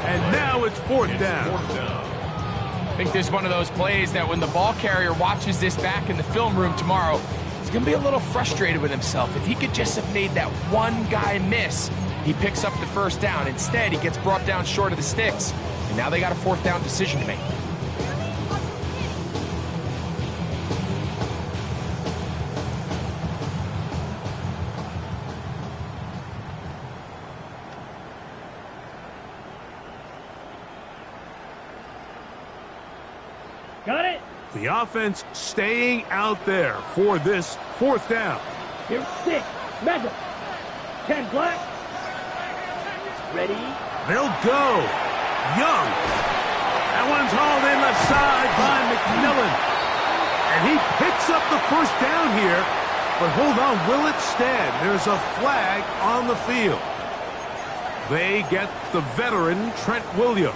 S4: And now it's 4th down.
S5: I think this is one of those plays that when the ball carrier watches this back in the film room tomorrow, he's going to be a little frustrated with himself. If he could just have made that one guy miss, he picks up the 1st down. Instead, he gets brought down short of the sticks. And now they got a 4th down decision to make.
S6: Got it.
S4: The offense staying out there for this 4th down.
S6: Here's 6. Mega. 10 black. Ready.
S4: They'll go. Young. That one's hauled in left side by McMillan. And he picks up the 1st down here. But hold on, will it stand? There's a flag on the field. They get the veteran Trent Williams.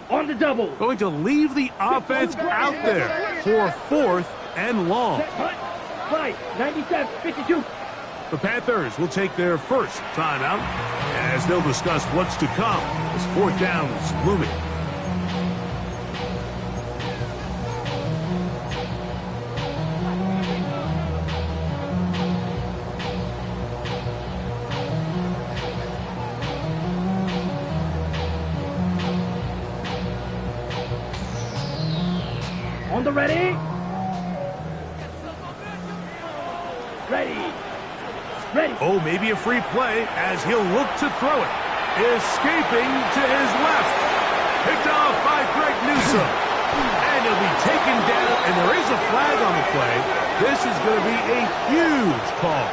S6: On the double.
S4: Going to leave the offense out there for 4th and long.
S6: Right, 97, 52.
S4: The Panthers will take their first timeout as they'll discuss what's to come as 4th down is looming.
S6: On the ready. Ready. Ready.
S4: Oh, maybe a free play as he'll look to throw it. Escaping to his left. Picked off by Greg Newsome. And he'll be taken down, and there is a flag on the play. This is going to be a huge call.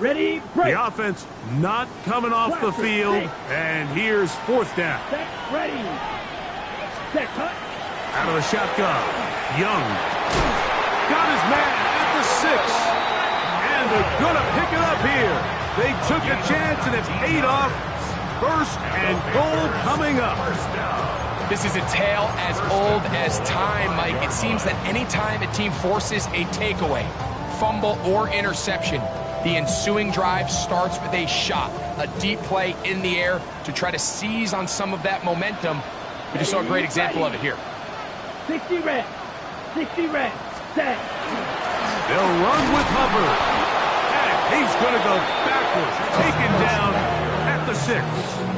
S6: Ready, break.
S4: The offense not coming off the field, and here's 4th down.
S6: Set, ready. Set, cut.
S4: Out of the shotgun, Young got his man at the 6, and they're gonna pick it up here. They took a chance, and it paid off. 1st and goal coming up.
S5: This is a tale as old as time, Mike. It seems that anytime a team forces a takeaway, fumble, or interception, the ensuing drive starts with a shot, a deep play in the air to try to seize on some of that momentum. We just saw a great example of it here.
S6: 60 red. 60 red. Set.
S4: They'll run with Hubbard. And he's going to go backwards, taken down at the 6.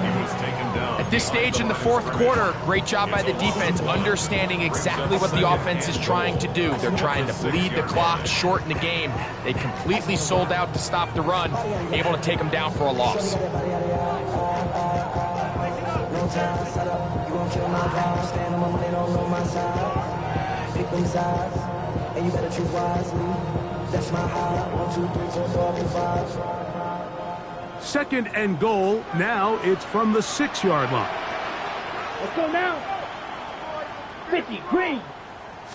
S7: He was taken down.
S5: At this stage in the 4th quarter, great job by the defense, understanding exactly what the offense is trying to do. They're trying to bleed the clock, shorten the game. They completely sold out to stop the run, able to take them down for a loss.
S4: Second and goal. Now it's from the 6-yard line.
S6: Let's go now. 50 green.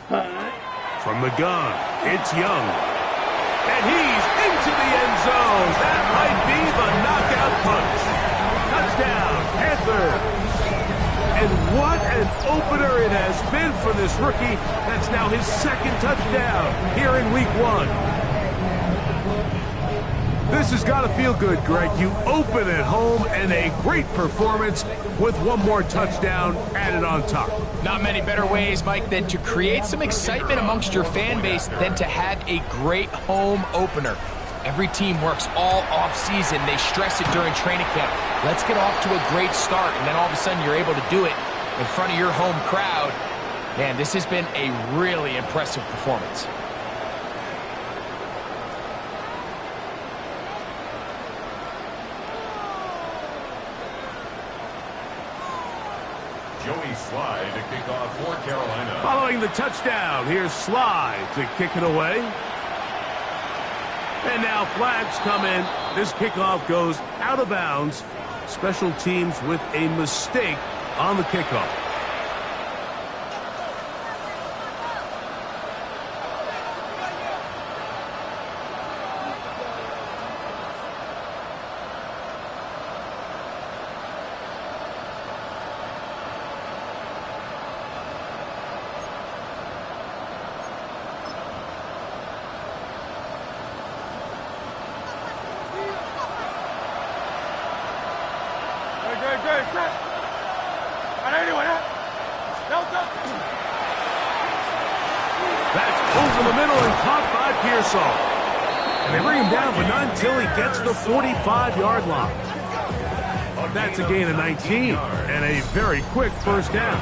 S4: From the gun, it's Young. And he's into the end zone. That might be the knockout punch. Touchdown, Panthers. And what an opener it has been for this rookie. That's now his second touchdown here in week 1. This has got to feel good, Greg. You open at home and a great performance with one more touchdown added on top.
S5: Not many better ways, Mike, than to create some excitement amongst your fan base than to have a great home opener. Every team works all off-season. They stress it during training camp. Let's get off to a great start, and then all of a sudden you're able to do it in front of your home crowd. Man, this has been a really impressive performance.
S7: Joey Sly to kick off for Carolina.
S4: Following the touchdown, here's Sly to kick it away. And now flags come in. This kickoff goes out of bounds. Special teams with a mistake on the kickoff. That's over the middle and caught by Pearsall. And they bring him down, but not until he gets the 45-yard line. That's a gain of 19 and a very quick first down.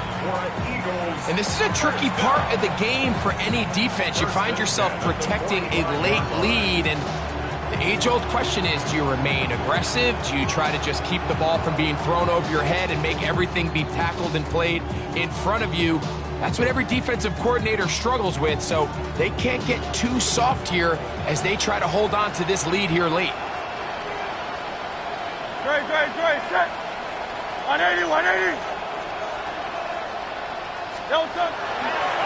S5: And this is a tricky part of the game for any defense. You find yourself protecting a late lead, and the age-old question is, do you remain aggressive? Do you try to just keep the ball from being thrown over your head and make everything be tackled and played in front of you? That's what every defensive coordinator struggles with, so they can't get too soft here as they try to hold on to this lead here late.
S9: Great, set. 180.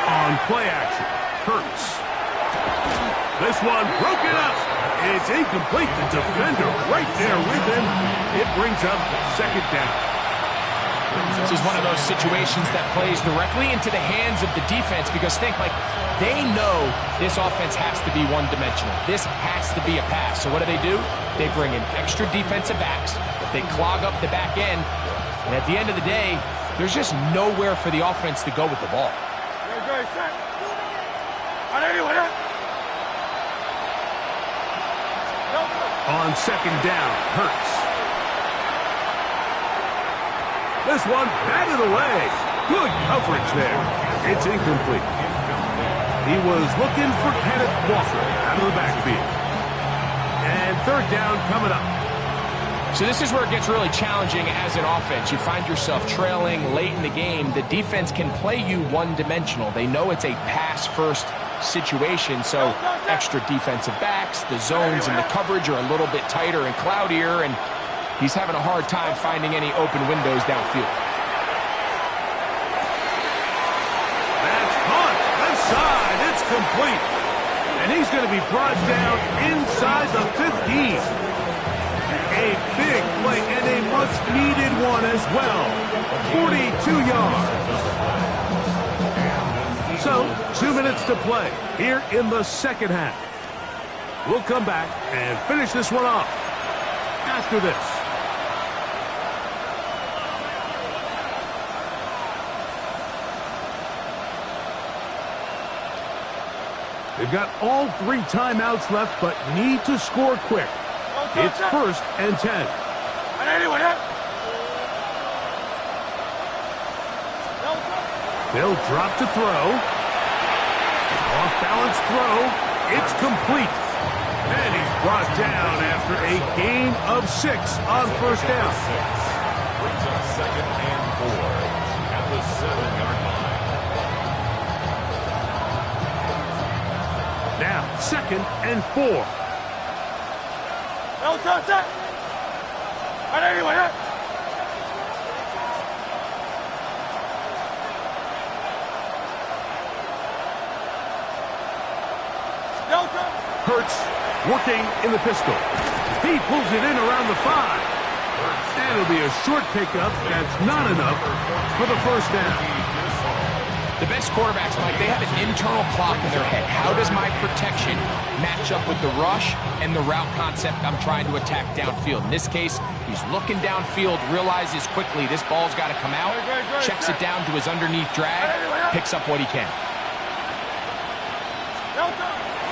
S4: On play action, Hurts. This one broken up. It's incomplete. The defender right there with him. It brings up second down.
S5: This is one of those situations that plays directly into the hands of the defense because think, like, they know this offense has to be one-dimensional. This has to be a pass. So what do? They bring in extra defensive backs. They clog up the back end. And at the end of the day, there's just nowhere for the offense to go with the ball.
S4: On second down, Hurts. This one batted away. Good coverage there. It's incomplete. He was looking for Kenneth Walker out of the backfield. And third down coming up.
S5: So this is where it gets really challenging as an offense. You find yourself trailing late in the game. The defense can play you one-dimensional. They know it's a pass-first situation, so extra defensive backs, the zones and the coverage are a little bit tighter and cloudier, and he's having a hard time finding any open windows downfield.
S4: That's caught. Left side. It's complete. And he's going to be brought down inside the 15. A big play and a much-needed one as well. 42 yards. So, 2 minutes to play here in the second half. We'll come back and finish this one off after this. They've got all 3 timeouts left, but need to score quick. It's 1st and 10. They'll drop to throw. Off-balance throw. It's complete. And he's brought down after a gain of 6 on first down.
S7: Brings up 2nd and 4 at the 7-yard line.
S4: Now, 2nd and 4. Hurts working in the pistol. He pulls it in around the 5. And it'll be a short pickup. That's not enough for the first down.
S5: The best quarterbacks, Mike, they have an internal clock in their head. How does my protection match up with the rush and the route concept I'm trying to attack downfield? In this case, he's looking downfield, realizes quickly this ball's got to come out, checks it down to his underneath drag, picks up what he can.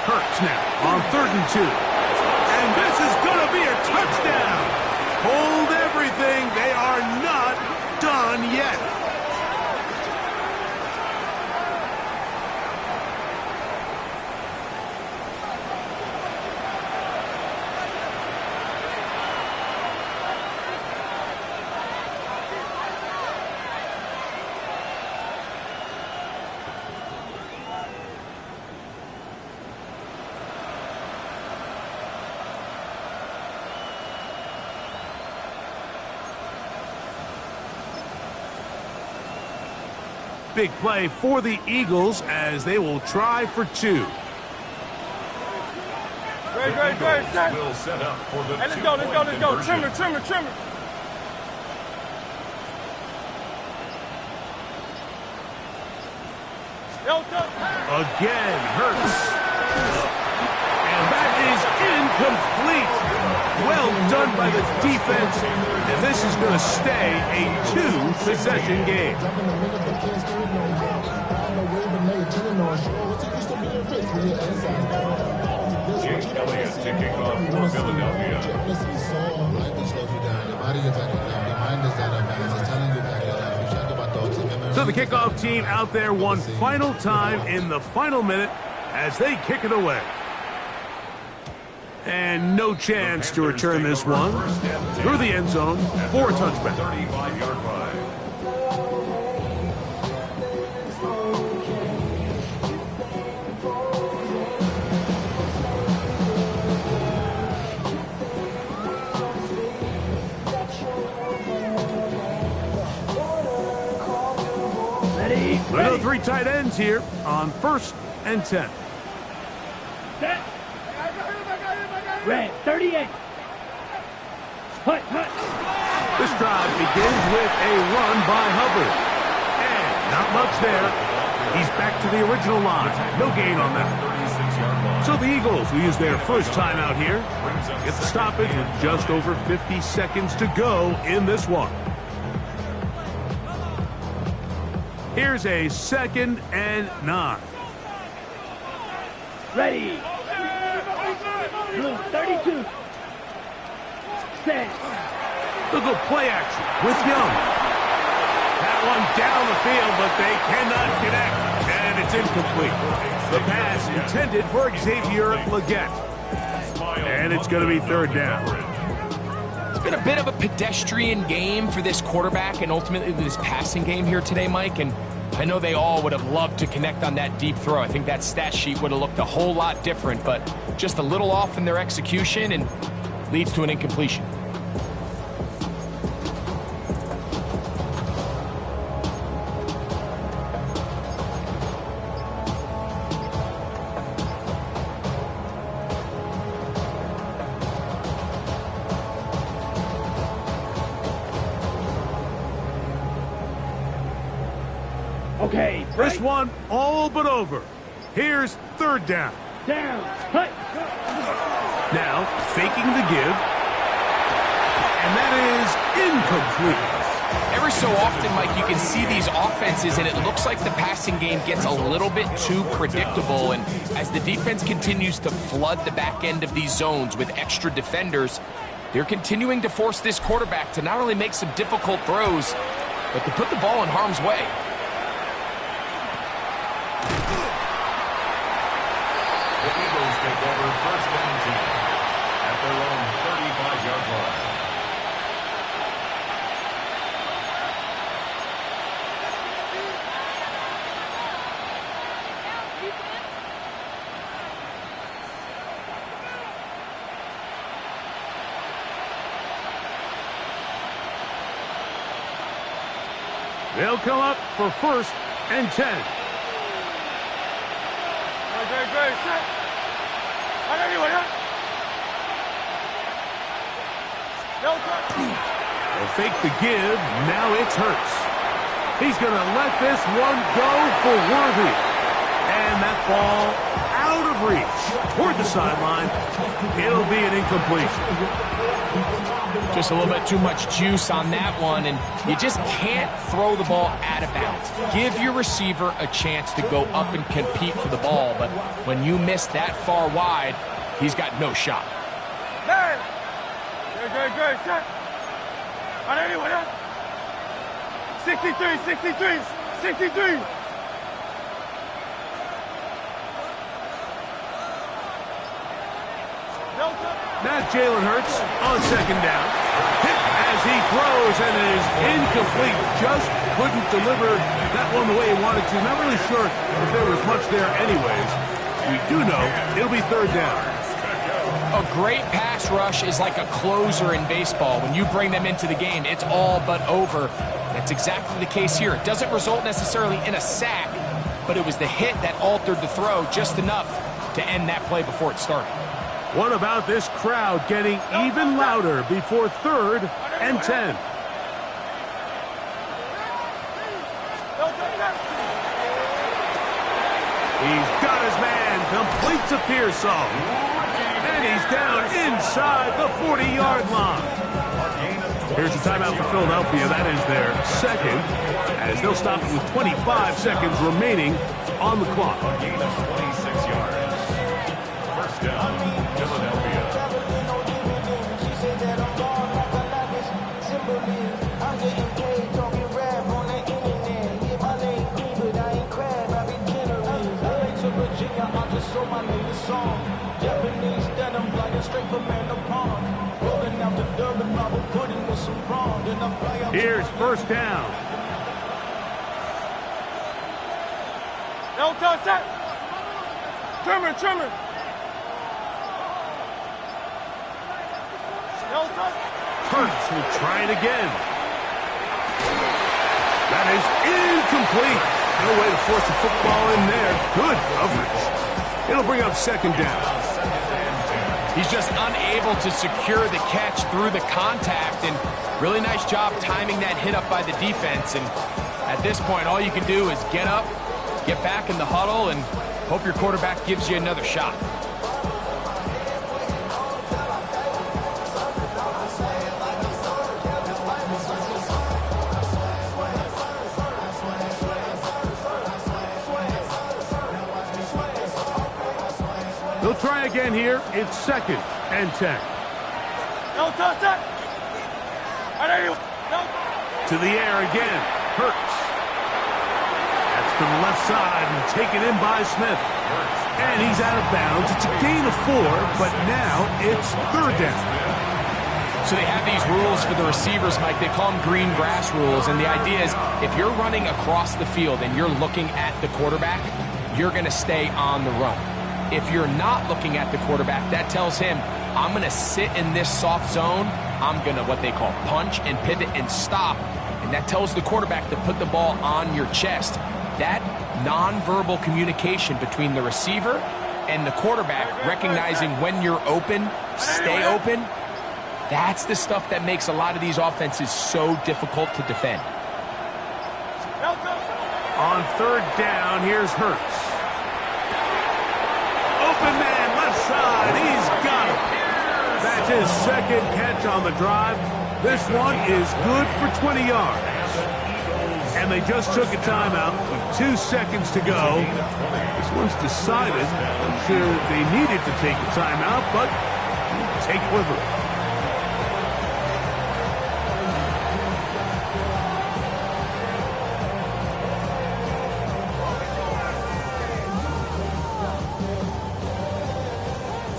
S4: Hurts now on 3rd and 2. And this is going to be a touchdown. Hold everything. They are not done yet. Big play for the Eagles as they will try for 2.
S9: Great.
S7: Will set up for the
S9: Hey, let's go. Trimmer.
S4: Again, Hurts. And that is incomplete. Well done by the defense. And this is going to stay a 2-possession game.
S7: Jake Elliott to kick off for Philadelphia.
S4: So the kickoff team out there one final time in the final minute as they kick it away. And no chance to return this one through the end zone for a touchback.
S7: 35-yard line.
S4: We go 3 tight ends here on 1st and 10.
S6: Set. Red, 38. Hut.
S4: This drive begins with a run by Hubbard. And not much there. He's back to the original line. No gain on that. So the Eagles will use their first timeout here. Get the stoppage with just over 50 seconds to go in this one. Here's a 2nd and 9.
S6: Ready. Blue, 32. Set.
S4: Look at play action with Young. That one down the field, but they cannot connect. And it's incomplete. The pass intended for Xavier Legette. And it's going to be 3rd down.
S5: It's been a bit of a pedestrian game for this quarterback and ultimately this passing game here today, Mike. And I know they all would have loved to connect on that deep throw. I think that stat sheet would have looked a whole lot different, but just a little off in their execution and leads to an incompletion.
S6: Okay,
S4: This one all but over. Here's 3rd down.
S6: down. Hut.
S4: Now faking the give. And that is incomplete.
S5: Every so often, Mike, you can see these offenses, and it looks like the passing game gets a little bit too predictable. And as the defense continues to flood the back end of these zones with extra defenders, they're continuing to force this quarterback to not only make some difficult throws, but to put the ball in harm's way.
S7: The Eagles take over 1st and 10 at their own 35-yard line.
S4: They'll come up for 1st and 10. They'll fake the give. Now it's Hurts. He's going to let this one go for Worthy. And that ball out of reach toward the sideline. It'll be an incompletion.
S5: Just a little bit too much juice on that one, and you just can't throw the ball out of bounds. Give your receiver a chance to go up and compete for the ball, but when you miss that far wide, he's got no shot.
S9: Good. 63.
S4: That's Jalen Hurts on second down. Hit as he throws, and it is incomplete. Just couldn't deliver that one the way he wanted to. Not really sure if there was much there anyways. We do know it'll be third down.
S5: A great pass rush is like a closer in baseball. When you bring them into the game, it's all but over. That's exactly the case here. It doesn't result necessarily in a sack, but it was the hit that altered the throw just enough to end that play before it started.
S4: What about this crowd getting even louder before 3rd and 10? He's got his man, completes a Pearsall. And he's down inside the 40-yard line. Here's the timeout for Philadelphia. That is their second, as they'll stop it with 25 seconds remaining on the clock.
S7: Gain of 26 yards. First down, Philadelphia.
S4: Here's first down.
S9: No touch that. Trimmer. No touch.
S4: Hurts will try it again. That is incomplete. No way to force the football in there. Good coverage. It'll bring up second down.
S5: He's just unable to secure the catch through the contact, and really nice job timing that hit up by the defense. And at this point, all you can do is get up, get back in the huddle, and hope your quarterback gives you another shot.
S4: They'll try again here. It's 2nd and 10.
S9: No touch that. No.
S4: To the air again. Hurts. That's to the left side and taken in by Smith. And he's out of bounds. It's a gain of 4, but now it's third down.
S5: So they have these rules for the receivers, Mike. They call them green grass rules. And the idea is if you're running across the field and you're looking at the quarterback, you're going to stay on the run. If you're not looking at the quarterback, that tells him, I'm going to sit in this soft zone. I'm going to, what they call, punch and pivot and stop. And that tells the quarterback to put the ball on your chest. That nonverbal communication between the receiver and the quarterback, recognizing when you're open, stay open, that's the stuff that makes a lot of these offenses so difficult to defend.
S4: On third down, here's Hurts. Open man, left side, he's got it. That's his second catch on the drive. This one is good for 20 yards. And they just took a timeout with 2 seconds to go. This one's decided. I'm sure they needed to take a timeout, but take with them.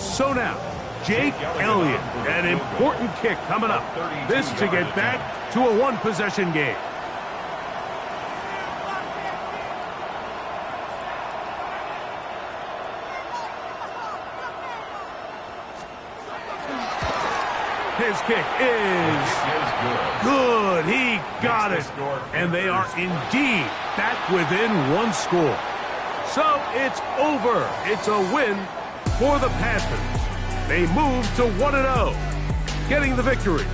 S4: So now, Jake Elliott, an important kick coming up. This to get back to a one-possession game. His kick is good. He got it. And they are indeed back within one score. So it's over. It's a win For the Panthers, they move to 1-0, getting the victory.